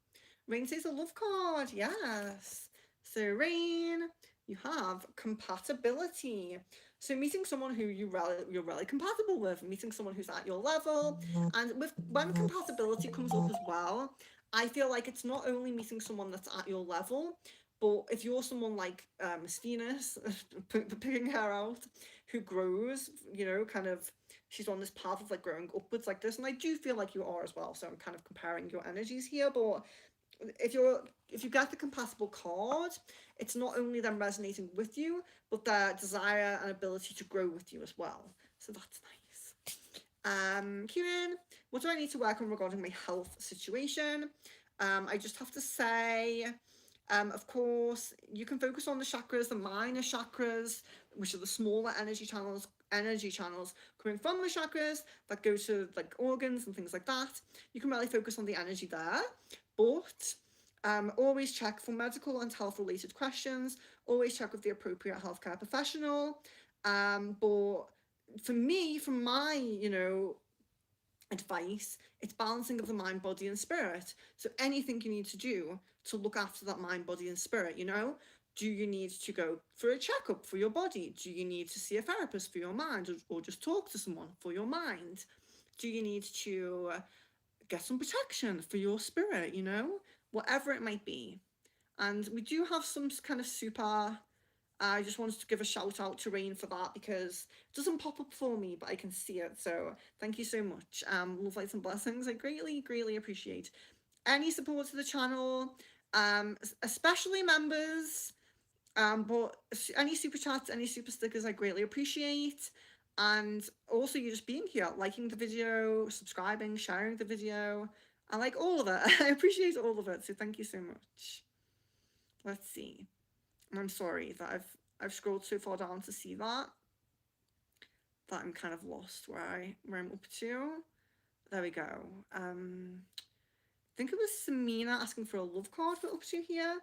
Rain says a love card. Yes. So Rain, you have compatibility. So meeting someone who you're really compatible with, meeting someone who's at your level, and when compatibility comes up as well, I feel like it's not only meeting someone that's at your level, but if you're someone like Miss Venus, picking her out, who grows, kind of, she's on this path of like growing upwards like this, and I do feel like you are as well. So I'm kind of comparing your energies here, but if you get the compatible card, it's not only them resonating with you, but their desire and ability to grow with you as well. So that's nice. Kieran, what do I need to work on regarding my health situation? I just have to say, of course, you can focus on the chakras, the minor chakras, which are the smaller energy channels coming from the chakras that go to like organs and things like that. You can really focus on the energy there, but always check for medical and health related questions. Always check with the appropriate healthcare professional. But for me, from my advice, it's balancing of the mind, body, and spirit. So anything you need to do to look after that mind, body, and spirit, do you need to go for a checkup for your body? Do you need to see a therapist for your mind, or just talk to someone for your mind? Do you need to get some protection for your spirit, whatever it might be? And we do have some kind of super, I just wanted to give a shout out to Rain for that, because it doesn't pop up for me, but I can see it. So thank you so much. Love, lights, and blessings. I greatly appreciate any support to the channel, especially members. But any super chats, any super stickers, I greatly appreciate. And also you just being here, liking the video, subscribing, sharing the video. I like all of it. I appreciate all of it. So thank you so much. Let's see. I'm sorry that I've scrolled so far down to see that I'm kind of lost where I'm up to. There we go. I think it was Samina asking for a love card we're up to here.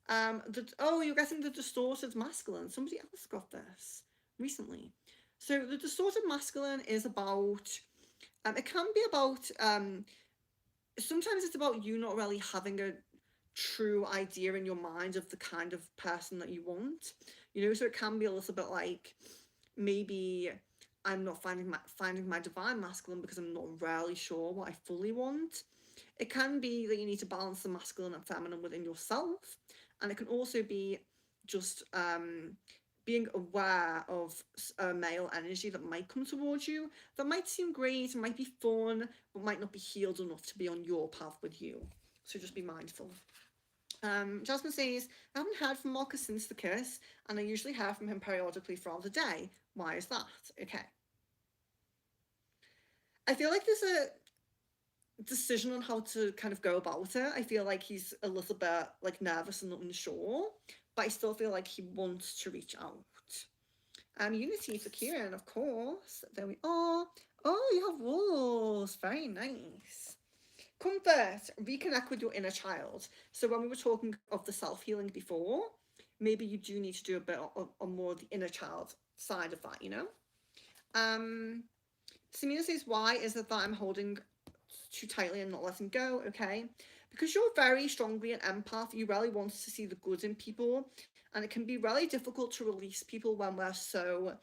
You're getting the distorted masculine. Somebody else got this recently. So the distorted masculine is about, it can be about, sometimes it's about you not really having a true idea in your mind of the kind of person that you want, so it can be a little bit like, maybe I'm not finding my divine masculine because I'm not really sure what I fully want. It can be that you need to balance the masculine and feminine within yourself, and it can also be just being aware of a male energy that might come towards you, that might seem great, might be fun, but might not be healed enough to be on your path with you. So just be mindful. Jasmine says, I haven't heard from Marcus since the kiss, and I usually hear from him periodically throughout the day. Why is that? Okay. I feel like there's a decision on how to kind of go about it. I feel like he's a little bit like nervous and unsure, but I still feel like he wants to reach out. Unity for Kieran, of course. There we are. Oh, you have wolves. Very nice. Comfort, reconnect with your inner child. So when we were talking of the self-healing before, maybe you do need to do a bit on more of the inner child side of that, Samina says, why is it that I'm holding too tightly and not letting go? Okay, because you're very strongly an empath. You really want to see the good in people, and it can be really difficult to release people when we're so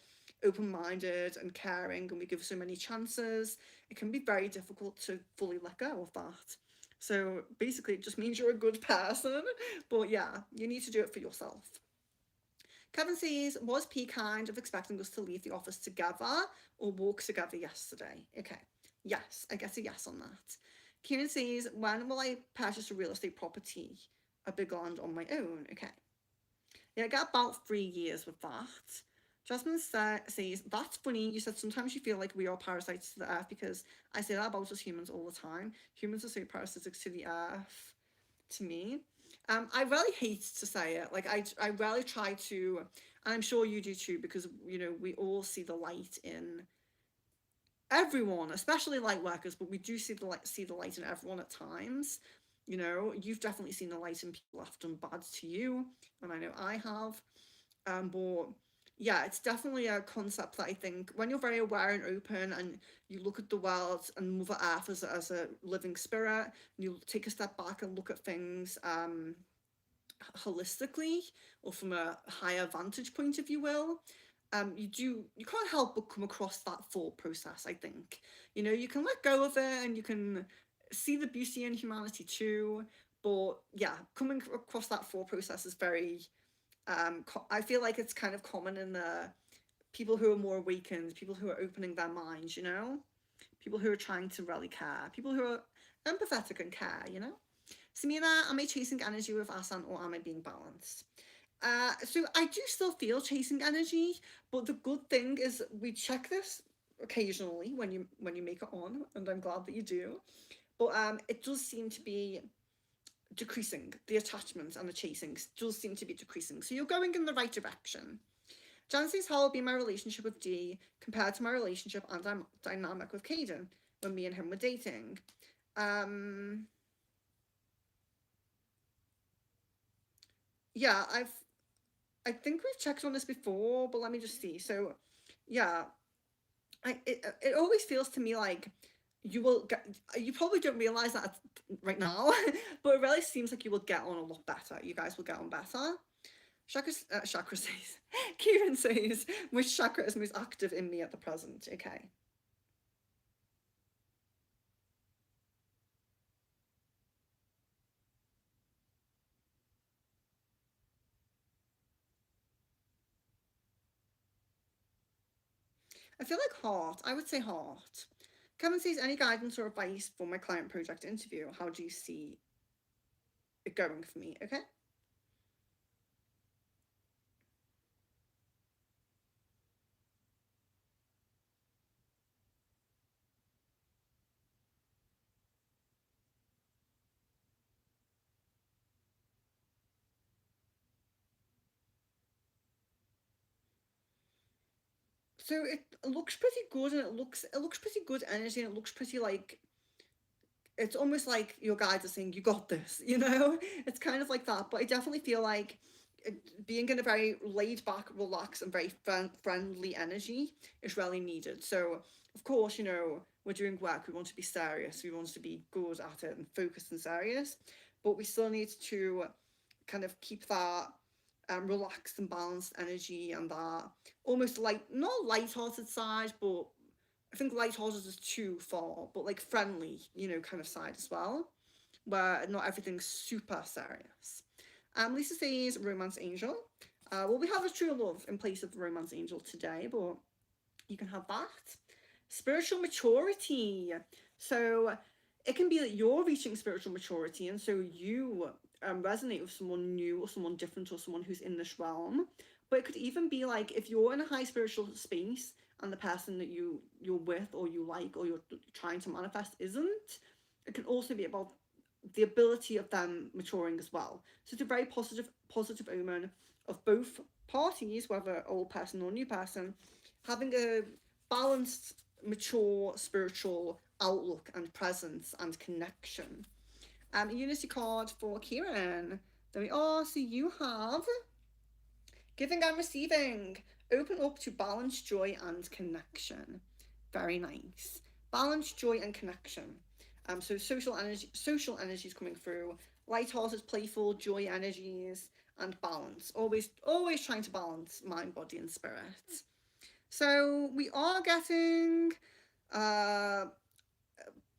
open-minded and caring and we give so many chances. It can be very difficult to fully let go of that. So basically it just means you're a good person, but yeah, you need to do it for yourself. Kevin says, was P kind of expecting us to leave the office together or walk together yesterday? Okay, yes, I guess a yes on that. Kieran says, when will I purchase a real estate property, a big land on my own? Okay, yeah, I got about 3 years with that. Jasmine says, that's funny. You said sometimes you feel like we are parasites to the earth, because I say that about us humans all the time. Humans are so parasitic to the earth, to me. I really hate to say it. Like, I really try to, and I'm sure you do too, because, we all see the light in everyone, especially light workers, but we do see the light in everyone at times. You know, you've definitely seen the light in people that have done bad to you, and I know I have. But yeah, it's definitely a concept that I think when you're very aware and open, and you look at the world and Mother Earth as a living spirit, and you take a step back and look at things holistically, or from a higher vantage point, if you will, you can't help but come across that thought process. I think, you know, you can let go of it and you can see the beauty in humanity too. But yeah, coming across that thought process is very I feel like it's kind of common in the people who are more awakened, people who are opening their minds, you know, people who are trying to really care, people who are empathetic and care, you know. Samina, am I chasing energy with Asan, or am I being balanced? So I do still feel chasing energy, but the good thing is we check this occasionally when you make it on, and I'm glad that you do. But it does seem to be decreasing. The attachments and the chasings does seem to be decreasing. So you're going in the right direction. Jan says, how will be my relationship with D compared to my relationship and dynamic with Caden when me and him were dating? Yeah, I think we've checked on this before, but let me just see. So, yeah, it always feels to me like you will get. You probably don't realize that right now, but it really seems like you will get on a lot better. You guys will get on better. Chakra says, Kieran says, which chakra is most active in me at the present? Okay. I feel like heart. I would say heart. Kevin says, any guidance or advice for my client project interview? How do you see it going for me? Okay. So it looks pretty good, and it looks pretty good energy, and it looks pretty like it's almost like your guides are saying you got this, you know. It's kind of like that, but I definitely feel like being in a very laid back, relaxed, and very friendly energy is really needed. So of course, you know, we're doing work, we want to be serious, we want to be good at it and focused and serious, but we still need to kind of keep that relaxed and balanced energy, and that almost like not light-hearted side, but I think lighthearted is too far, but like friendly, you know, kind of side as well, where not everything's super serious. Lisa says romance angel. Well, we have a true love in place of romance angel today, but you can have that. Spiritual maturity. So it can be that you're reaching spiritual maturity, and so you resonate with someone new or someone different or someone who's in this realm. But it could even be like if you're in a high spiritual space and the person that you're with or you like or you're trying to manifest isn't, it can also be about the ability of them maturing as well. So it's a very positive omen of both parties, whether old person or new person, having a balanced, mature spiritual outlook and presence and connection. Unity card for Kieran. There we are. So you have giving and receiving. Open up to balance, joy, and connection. Very nice. Balance, joy, and connection. So social energies coming through. Light-hearted, playful, joy energies, and balance. Always trying to balance mind, body, and spirit. So we are getting uh,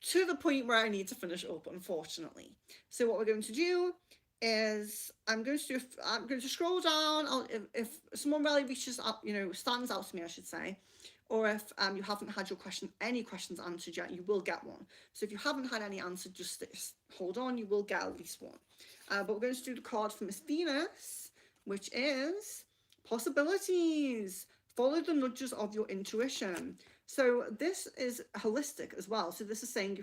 to the point where I need to finish up, unfortunately. So what we're going to do is I'm going to scroll down. If someone really reaches up, you know, stands out to me, I should say, or if you haven't had your any questions answered yet, you will get one. So if you haven't had any answered, just hold on, you will get at least one. But we're going to do the card for Miss Venus, which is possibilities. Follow the nudges of your intuition. So this is holistic as well. So this is saying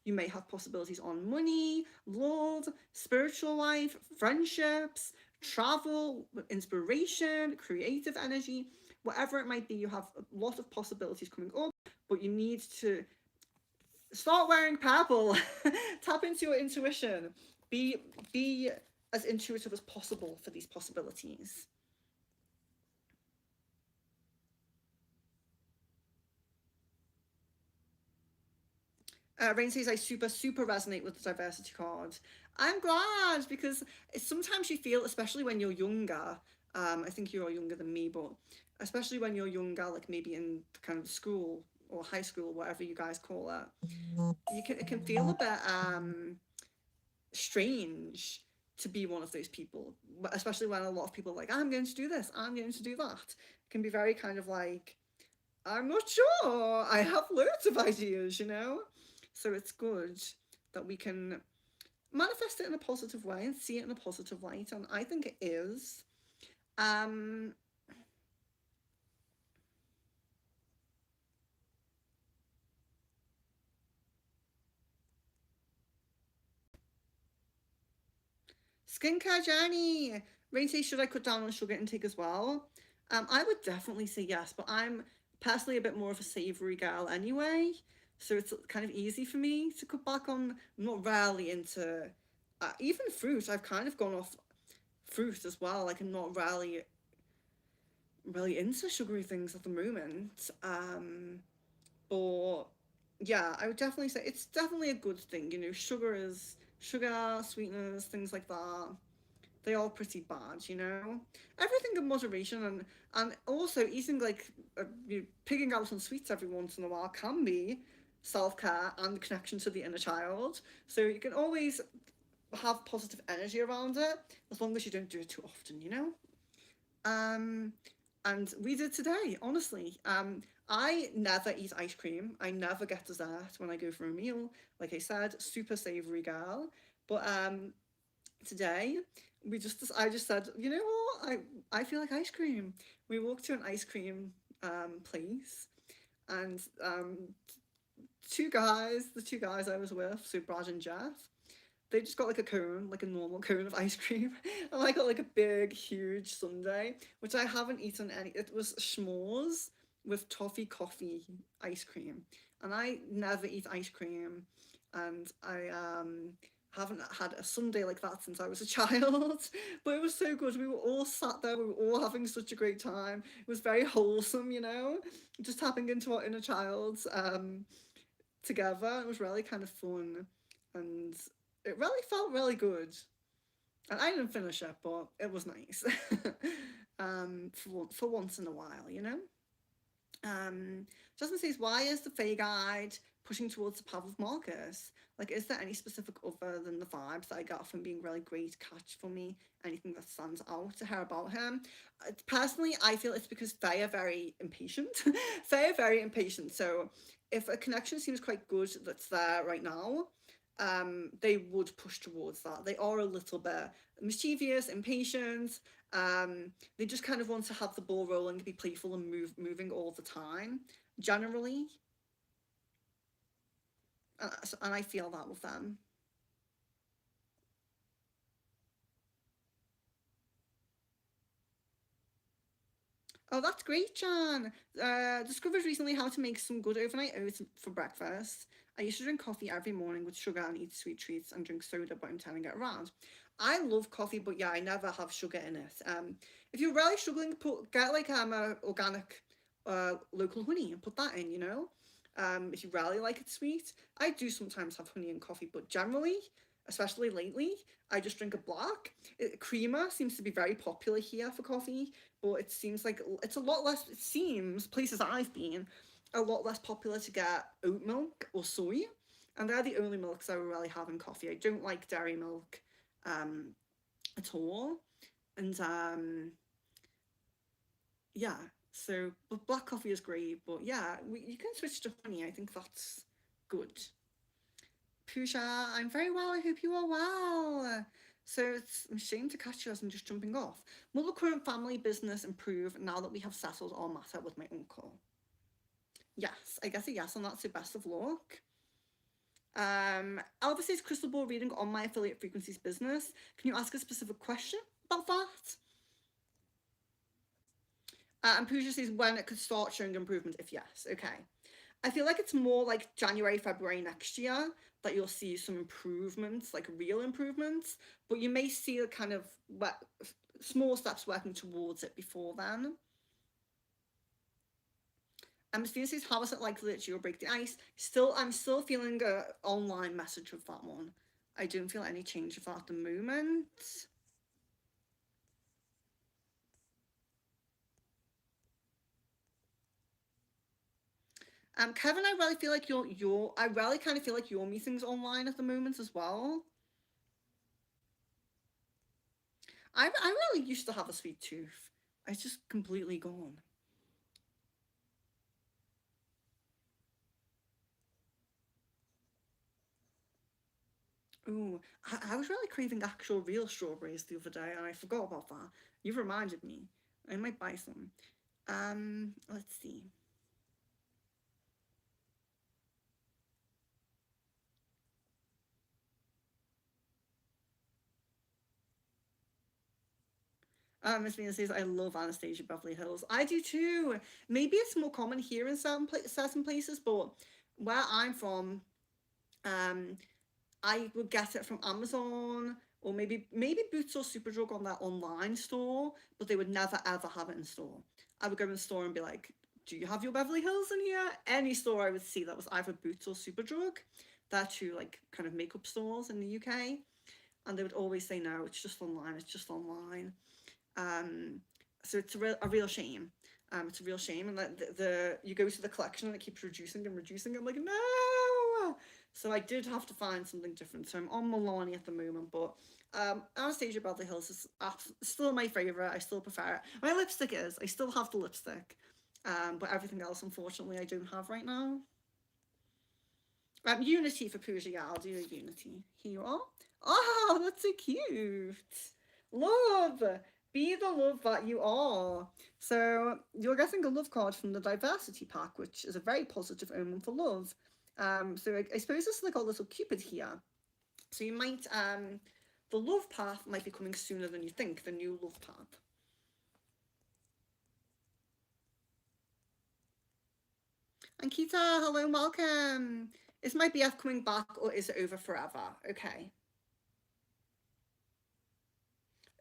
you may have possibilities on money, love, spiritual life, friendships, travel, inspiration, creative energy, whatever it might be. You have a lot of possibilities coming up, but you need to start wearing purple. Tap into your intuition. Be as intuitive as possible for these possibilities. Rain says, I super resonate with the diversity card. I'm glad, because sometimes you feel, especially when you're younger, I think you're younger than me, but especially when you're younger, like maybe in kind of school or high school, whatever you guys call it, it can feel a bit strange to be one of those people, especially when a lot of people are like, I'm going to do this, I'm going to do that. It can be very kind of like, I'm not sure. I have loads of ideas, you know? So it's good that we can manifest it in a positive way and see it in a positive light. And I think it is. Um, Skincare journey. Rain says, should I cut down on sugar intake as well? I would definitely say yes, but I'm personally a bit more of a savory girl anyway. So it's kind of easy for me to cut back on. I'm not really into even fruit. I've kind of gone off fruit as well. Like I'm not really into sugary things at the moment. But yeah, I would definitely say it's definitely a good thing. You know, sugar, sweeteners, things like that. They are pretty bad, you know. Everything in moderation, and also eating like picking out some sweets every once in a while can be self care and connection to the inner child. So you can always have positive energy around it as long as you don't do it too often, you know. Um, and we did today, honestly. I never eat ice cream. I never get dessert when I go for a meal. Like I said, super savory girl. But today I just said, you know what? I feel like ice cream. We walked to an ice cream place, and the two guys I was with, so Brad and Jeff, they just got like a cone, like a normal cone of ice cream, and I got like a big, huge sundae, which I haven't eaten any. It was s'mores with toffee coffee ice cream, and I never eat ice cream, and I haven't had a sundae like that since I was a child. But it was so good. We were all sat there. We were all having such a great time. It was very wholesome, you know, just tapping into our inner child together. It was really kind of fun, and it really felt really good. And I didn't finish it, but it was nice. For once in a while, you know. Jasmine says, why is the Fae Guide pushing towards the path of Marcus? Like, is there any specific other than the vibes that I got from being really great catch for me? Anything that stands out to her about him? Personally, I feel it's because they are very impatient. They are very impatient. So if a connection seems quite good that's there right now, they would push towards that. They are a little bit mischievous, impatient. They just kind of want to have the ball rolling, be playful and moving all the time, generally. And I feel that with them. Oh, that's great, Jan. Discovered recently how to make some good overnight oats for breakfast. I used to drink coffee every morning with sugar and eat sweet treats and drink soda, but I'm turning it around. I love coffee, but yeah, I never have sugar in it. If you're really struggling, get like a organic local honey and put that in. You know, if you really like it sweet. I do sometimes have honey in coffee, but generally, especially lately, I just drink a black. Creamer seems to be very popular here for coffee, but it seems like it's a lot less. It seems places I've been a lot less popular to get oat milk or soy, and they're the only milks I really have in coffee. I don't like dairy milk um, at all, and yeah. So, but black coffee is great. But yeah, you can switch to honey. I think that's good. Pooja, I'm very well. I hope you are well. So it's a shame to catch you as I'm just jumping off. Will the current family business improve now that we have settled our matter with my uncle? Yes, I guess a yes on that. So best of luck. Elvis says crystal ball reading on my affiliate frequencies business. Can you ask a specific question about that? And Pooja says when it could start showing improvement. If yes, okay. I feel like it's more like January, February next year that you'll see some improvements, like real improvements, but you may see a kind of small steps working towards it before then. Student says, how was it like literally break the ice? I'm still feeling a online message of that one. I don't feel any change of that at the moment. Kevin, I really feel like I really kind of feel like your meeting's online at the moment as well. I really used to have a sweet tooth. It's just completely gone. Ooh, I was really craving actual real strawberries the other day, and I forgot about that. You've reminded me. I might buy some. Let's see. Miss Mina says, I love Anastasia Beverly Hills. I do too. Maybe it's more common here in certain places, but where I'm from, um, I would get it from Amazon or maybe Boots or Superdrug on their online store, but they would never ever have it in store. I would go in the store and be like, "Do you have your Beverly Hills in here?" Any store I would see that was either Boots or Superdrug. They're two like kind of makeup stores in the UK, and they would always say no, it's just online. It's just online. Um, so it's a real shame. It's a real shame, and that you go to the collection and it keeps reducing and reducing. I'm like, no. So I did have to find something different. So I'm on Milani at the moment, but Anastasia Beverly Hills is still my favorite. I still prefer it. My lipstick is. I still have the lipstick, but everything else, unfortunately, I don't have right now. Unity for Pooja. Yeah, I'll do a Unity. Here you are. Oh, that's so cute. Love. Be the love that you are. So you're getting a love card from the diversity pack, which is a very positive omen for love. So I suppose it's like a little cupid here. So you might the love path might be coming sooner than you think, the new love path. Ankita, hello and welcome. Is my BF coming back or is it over forever? Okay.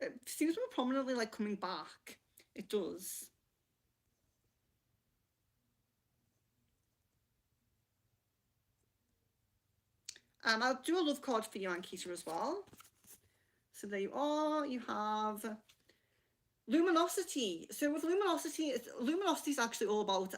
It seems more prominently like coming back. It does. I'll do a love card for you, Ankita, as well. So there you are. You have luminosity. So with luminosity is actually all about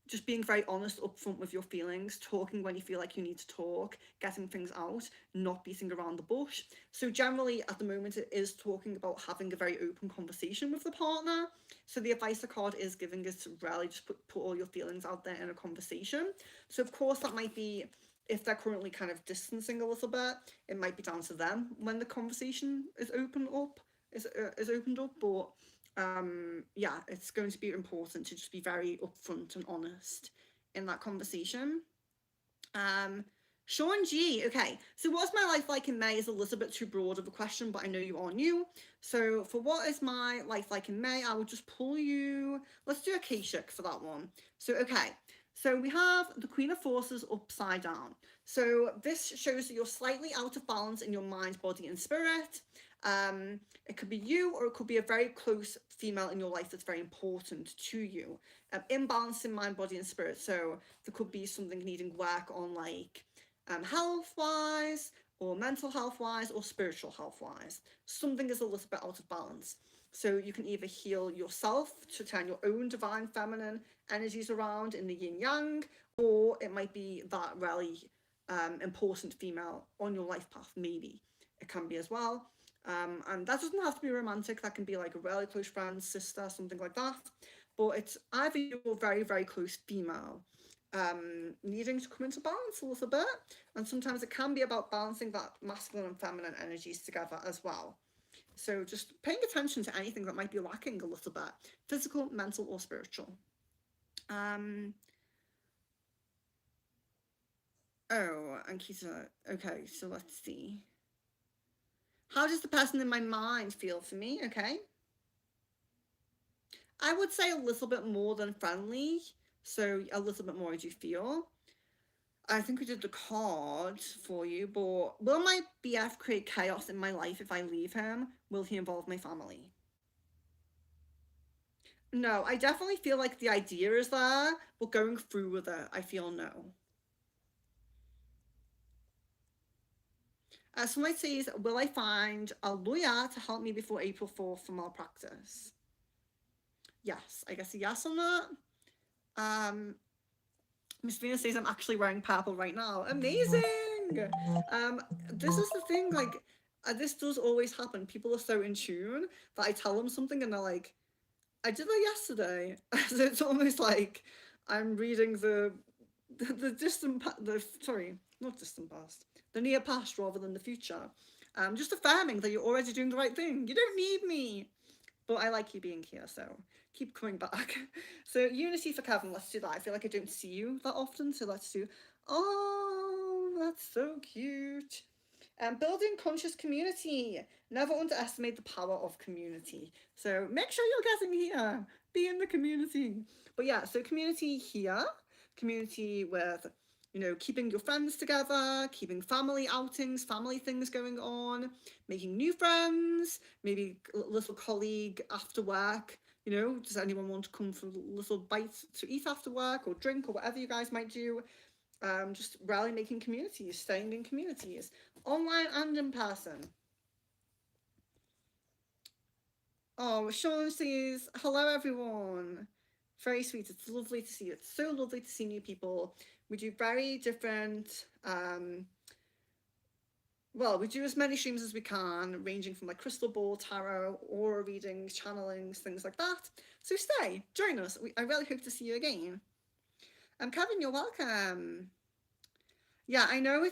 just being very honest upfront with your feelings, talking when you feel like you need to talk, getting things out, not beating around the bush. So generally at the moment it is talking about having a very open conversation with the partner. So the advice the card is giving is to really just put all your feelings out there in a conversation. So of course that might be, if they're currently kind of distancing a little bit, it might be down to them when the conversation is is opened up. But yeah, it's going to be important to just be very upfront and honest in that conversation. um Sean G, okay, so what's my life like in May is a little bit too broad of a question, but I know you are new. So for what is my life like in May, I will just pull you, let's do a Kashik for that one. So okay, so we have the Queen of Forces upside down. So this shows that you're slightly out of balance in your mind, body, and spirit. It could be you, or it could be a very close female in your life that's very important to you. Imbalance in mind, body, and spirit. So there could be something needing work on, like health wise, or mental health wise, or spiritual health wise. Something is a little bit out of balance. So you can either heal yourself to turn your own divine feminine energies around in the yin yang, or it might be that really important female on your life path. Maybe it can be as well. And that doesn't have to be romantic. That can be like a really close friend, sister, something like that. But it's either you're very, very close female, needing to come into balance a little bit. And sometimes it can be about balancing that masculine and feminine energies together as well. So just paying attention to anything that might be lacking a little bit, physical, mental, or spiritual. Um, oh, Ankita, okay, so let's see. How does the person in my mind feel for me? Okay. I would say a little bit more than friendly. So a little bit more, do you feel? I think we did the cards for you, but will my BF create chaos in my life if I leave him? Will he involve my family? No, I definitely feel like the idea is there, but going through with it, I feel no. Someone says, will I find a lawyer to help me before April 4th for malpractice? Yes, I guess a yes on that. Miss Venus says I'm actually wearing purple right now. Amazing! This is the thing, like, this does always happen. People are so in tune that I tell them something and they're like, I did that yesterday. So it's almost like I'm reading the distant the sorry, not distant past, the near past rather than the future. Just affirming that you're already doing the right thing. You don't need me, but I like you being here, so keep coming back. So unity for Kevin, let's do that. I feel like I don't see you that often, so let's do. Oh, that's so cute. Building conscious community. Never underestimate the power of community. So make sure you're getting here. Be in the community. But yeah, so community here, community with, you know, keeping your friends together, keeping family outings, family things going on, making new friends, maybe a little colleague after work. You know, does anyone want to come for a little bite to eat after work or drink or whatever you guys might do? Just rally making communities, staying in communities, online and in person. Oh, Sean says, hello everyone. Very sweet. It's lovely to see you. It's so lovely to see new people. We do very different, well, we do as many streams as we can, ranging from like crystal ball, tarot, aura readings, channelings, things like that. So stay, join us. I really hope to see you again. Kevin, you're welcome. Yeah, I know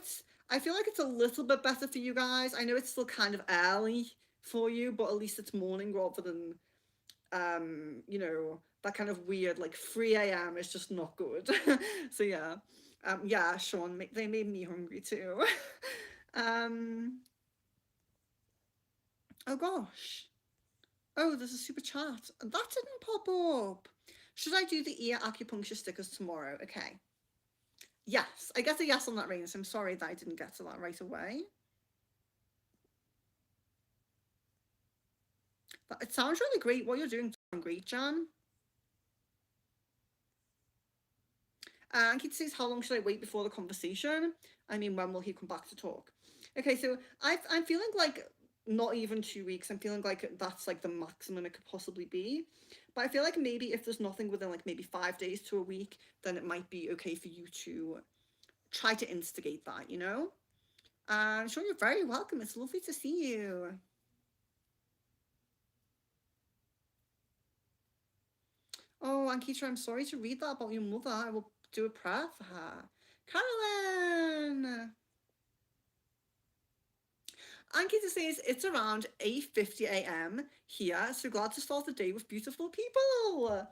I feel like it's a little bit better for you guys. I know it's still kind of early for you, but at least it's morning rather than, you know, that kind of weird, like 3 a.m. is just not good. So yeah, yeah, Sean, they made me hungry too. Oh gosh. Oh, there's a super chat. That didn't pop up. Should I do the ear acupuncture stickers tomorrow? Okay. Yes, I get a yes on that, Rain. So I'm sorry that I didn't get to that right away. But it sounds really great. What you're doing great, Jan. And Kit says, how long should I wait before the conversation? I mean, when will he come back to talk? Okay, so I'm feeling like not even 2 weeks. I'm feeling like that's like the maximum it could possibly be. But I feel like maybe if there's nothing within like maybe 5 days to a week, then it might be okay for you to try to instigate that, you know? Sean, you're very welcome. It's lovely to see you. Oh, Ankita, I'm sorry to read that about your mother. I will do a prayer for her. Carolyn! Ankita says it's around 8:50 a.m. here, so glad to start the day with beautiful people.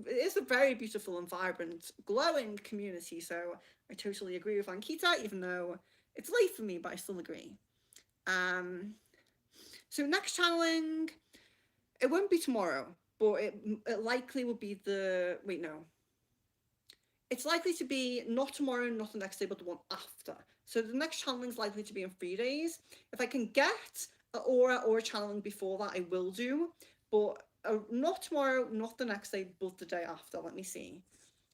It is a very beautiful and vibrant, glowing community, so I totally agree with Ankita, even though it's late for me, but I still agree. So next channeling, it won't be tomorrow, but it likely will be the, wait, no. It's likely to be not tomorrow, not the next day, but the one after. So the next channeling is likely to be in 3 days. If I can get an aura or a channeling before that, I will do. But not tomorrow, not the next day, but the day after. Let me see.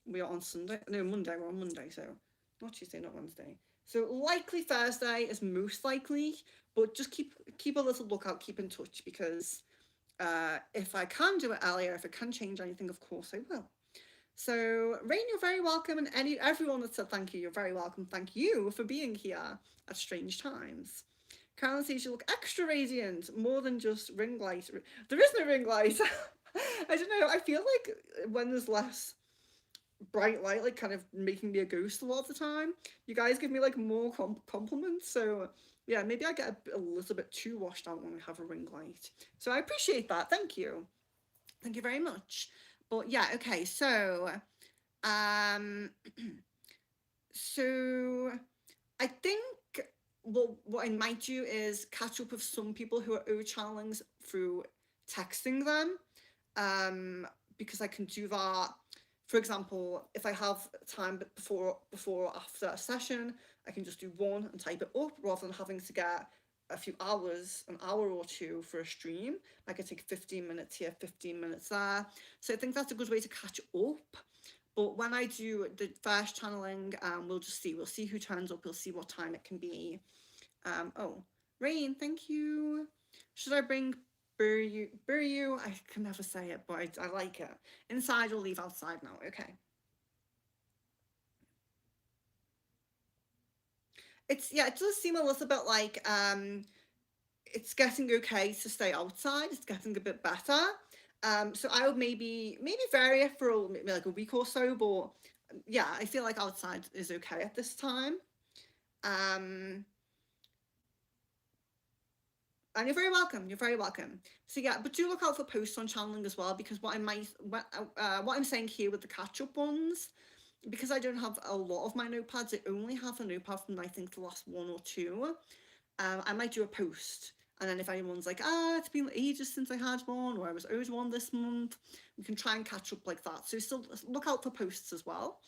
We are on Sunday. No, Monday. We're on Monday, so not Tuesday, not Wednesday. So likely Thursday is most likely, but just keep a little lookout, keep in touch, because if I can do it earlier, if I can change anything, of course I will. So, Rain, you're very welcome, and everyone that said thank you, you're very welcome. Thank you for being here at strange times. Carolyn says you look extra radiant, more than just ring light. There is no ring light. I don't know. I feel like when there's less bright light, like kind of making me a ghost a lot of the time, you guys give me like more compliments. So yeah, maybe I get a little bit too washed out when I have a ring light. So I appreciate that. Thank you. Thank you very much. But yeah, okay, so so I think what I might do is catch up with some people who are O channelings through texting them, because I can do that For example, if I have time before or after a session, I can just do one and type it up rather than having to get a few hours, an hour or two for a stream. I could take 15 minutes here, 15 minutes there. So I think that's a good way to catch up. But when I do the first channeling, we'll just see. We'll see who turns up. We'll see what time it can be. Oh, Rain, thank you. Should I bring Buryu? I can never say it, but I like it. Inside or leave outside now. Okay. Yeah, it does seem a little bit like it's getting okay to stay outside. It's getting a bit better. So I would maybe vary it for maybe like a week or so, but yeah, I feel like outside is okay at this time. And you're very welcome. You're very welcome. So yeah, but do look out for posts on channeling as well, because what I'm saying here with the catch-up ones, because I don't have a lot of my notepads, I only have a notepad from I think the last one or two. I might do a post, and then if anyone's like, it's been ages since I had one, or I was owed one this month, we can try and catch up like that. So still look out for posts as well.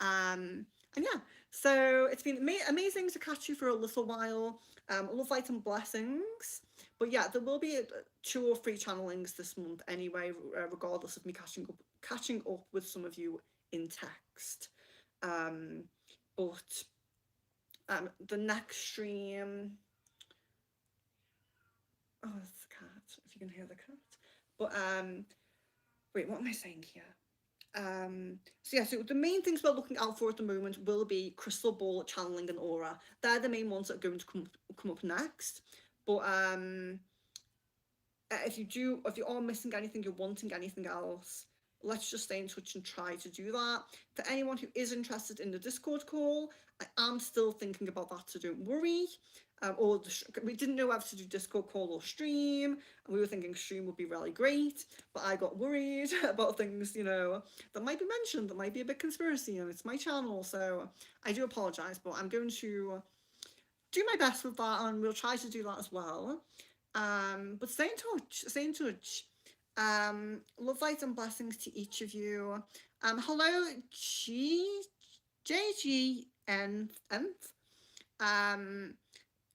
And yeah, so it's been amazing to catch you for a little while. Love, light and blessings. But yeah, there will be 2 or 3 channelings this month anyway, regardless of me catching up with some of you in text. But the next stream, oh, it's the cat, if you can hear the cat. But wait, what am I saying here? So yeah, so the main things we're looking out for at the moment will be crystal ball, channeling, and aura. They're the main ones that are going to come up next. But if you are missing anything, you're wanting anything else, let's just stay in touch and try to do that. For anyone who is interested in the Discord call, I am still thinking about that, so don't worry. We didn't know whether to do Discord call or stream, and we were thinking stream would be really great, but I got worried about things, that might be mentioned, that might be a bit conspiracy, and it's my channel, so I do apologise, but I'm going to do my best with that, and we'll try to do that as well. But stay in touch. Love, light, and blessings to each of you. Hello, JGN.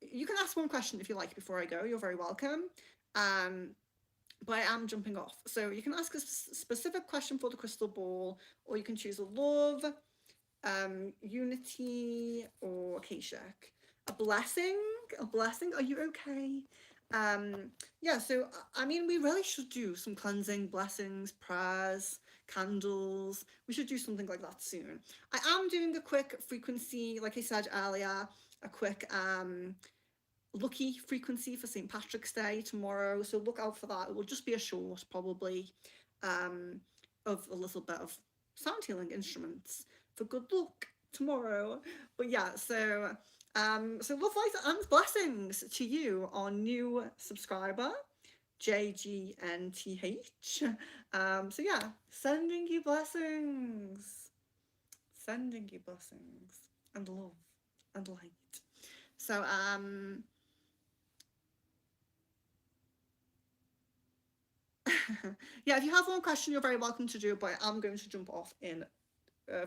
You can ask one question if you like before I go. You're very welcome. But I am jumping off. So you can ask a specific question for the crystal ball, or you can choose a love, unity, or Akashic. A blessing? Are you okay? Yeah, so I mean, we really should do some cleansing, blessings, prayers, candles. We should do something like that soon. I am doing a quick frequency, like I said earlier, a quick lucky frequency for St. Patrick's Day tomorrow, so look out for that. It will just be a short, probably, of a little bit of sound healing instruments for good luck tomorrow. But yeah, so love, light, and blessings to you, our new subscriber, JGNTH. So yeah, sending you blessings and love and light. So yeah, if you have one question, you're very welcome to do it, but I'm going to jump off in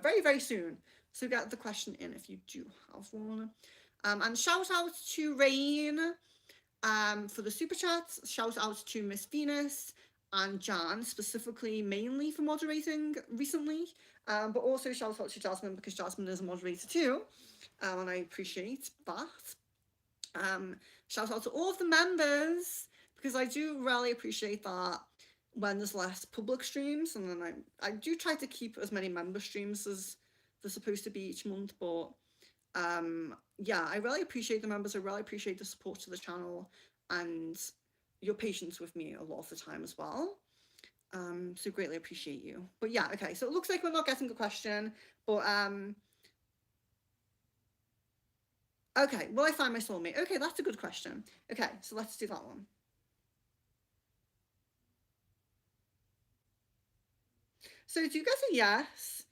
very, very soon. So get the question in if you do have one. And shout out to Rain for the super chats. Shout out to Miss Venus and Jan, specifically, mainly for moderating recently. But also shout out to Jasmine, because Jasmine is a moderator too. And I appreciate that. Shout out to all of the members, because I do really appreciate that when there's less public streams, and then I do try to keep as many member streams as they're supposed to be each month, but yeah, I really appreciate the members. I really appreciate the support to the channel and your patience with me a lot of the time as well. So greatly appreciate you. But yeah, okay, so it looks like we're not getting a question, but okay, will I find my soulmate? Okay, that's a good question. Okay, so let's do that one. So do you guys a yes?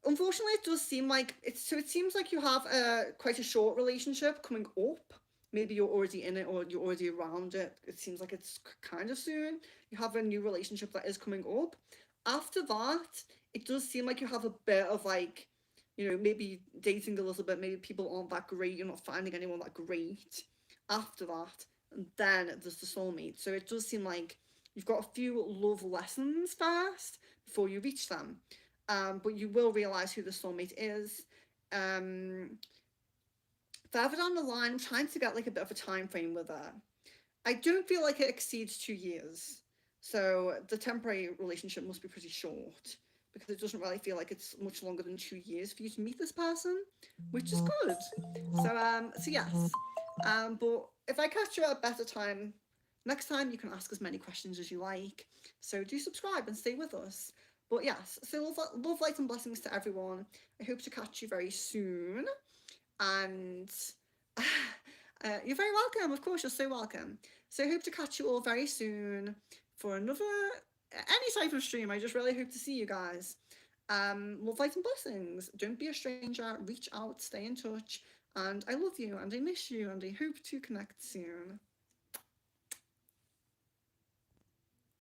Unfortunately, it does seem like it seems like you have quite a short relationship coming up. Maybe you're already in it, or you're already around it. It seems like it's kind of soon. You have a new relationship that is coming up. after that, it does seem like you have a bit of like, you know, maybe dating a little bit, maybe people aren't that great, you're not finding anyone that great after that. And then there's the soulmate. So it does seem like you've got a few love lessons first before you reach them. But you will realize who the soulmate is. Um, Further down the line, I'm trying to get like a bit of a time frame with it. I don't feel like it exceeds 2 years. So the temporary relationship must be pretty short because it doesn't really feel like it's much longer than 2 years for you to meet this person, which is good. So yes. But if I catch you at a better time next time, you can ask as many questions as you like. So do subscribe and stay with us. But yes, so love, light, and blessings to everyone. I hope to catch you very soon. And you're very welcome. Of course, you're so welcome. So I hope to catch you all very soon for another any type of stream. I just really hope to see you guys. Love, light, and blessings. Don't be a stranger. Reach out, stay in touch, and I love you, and I miss you, and I hope to connect soon.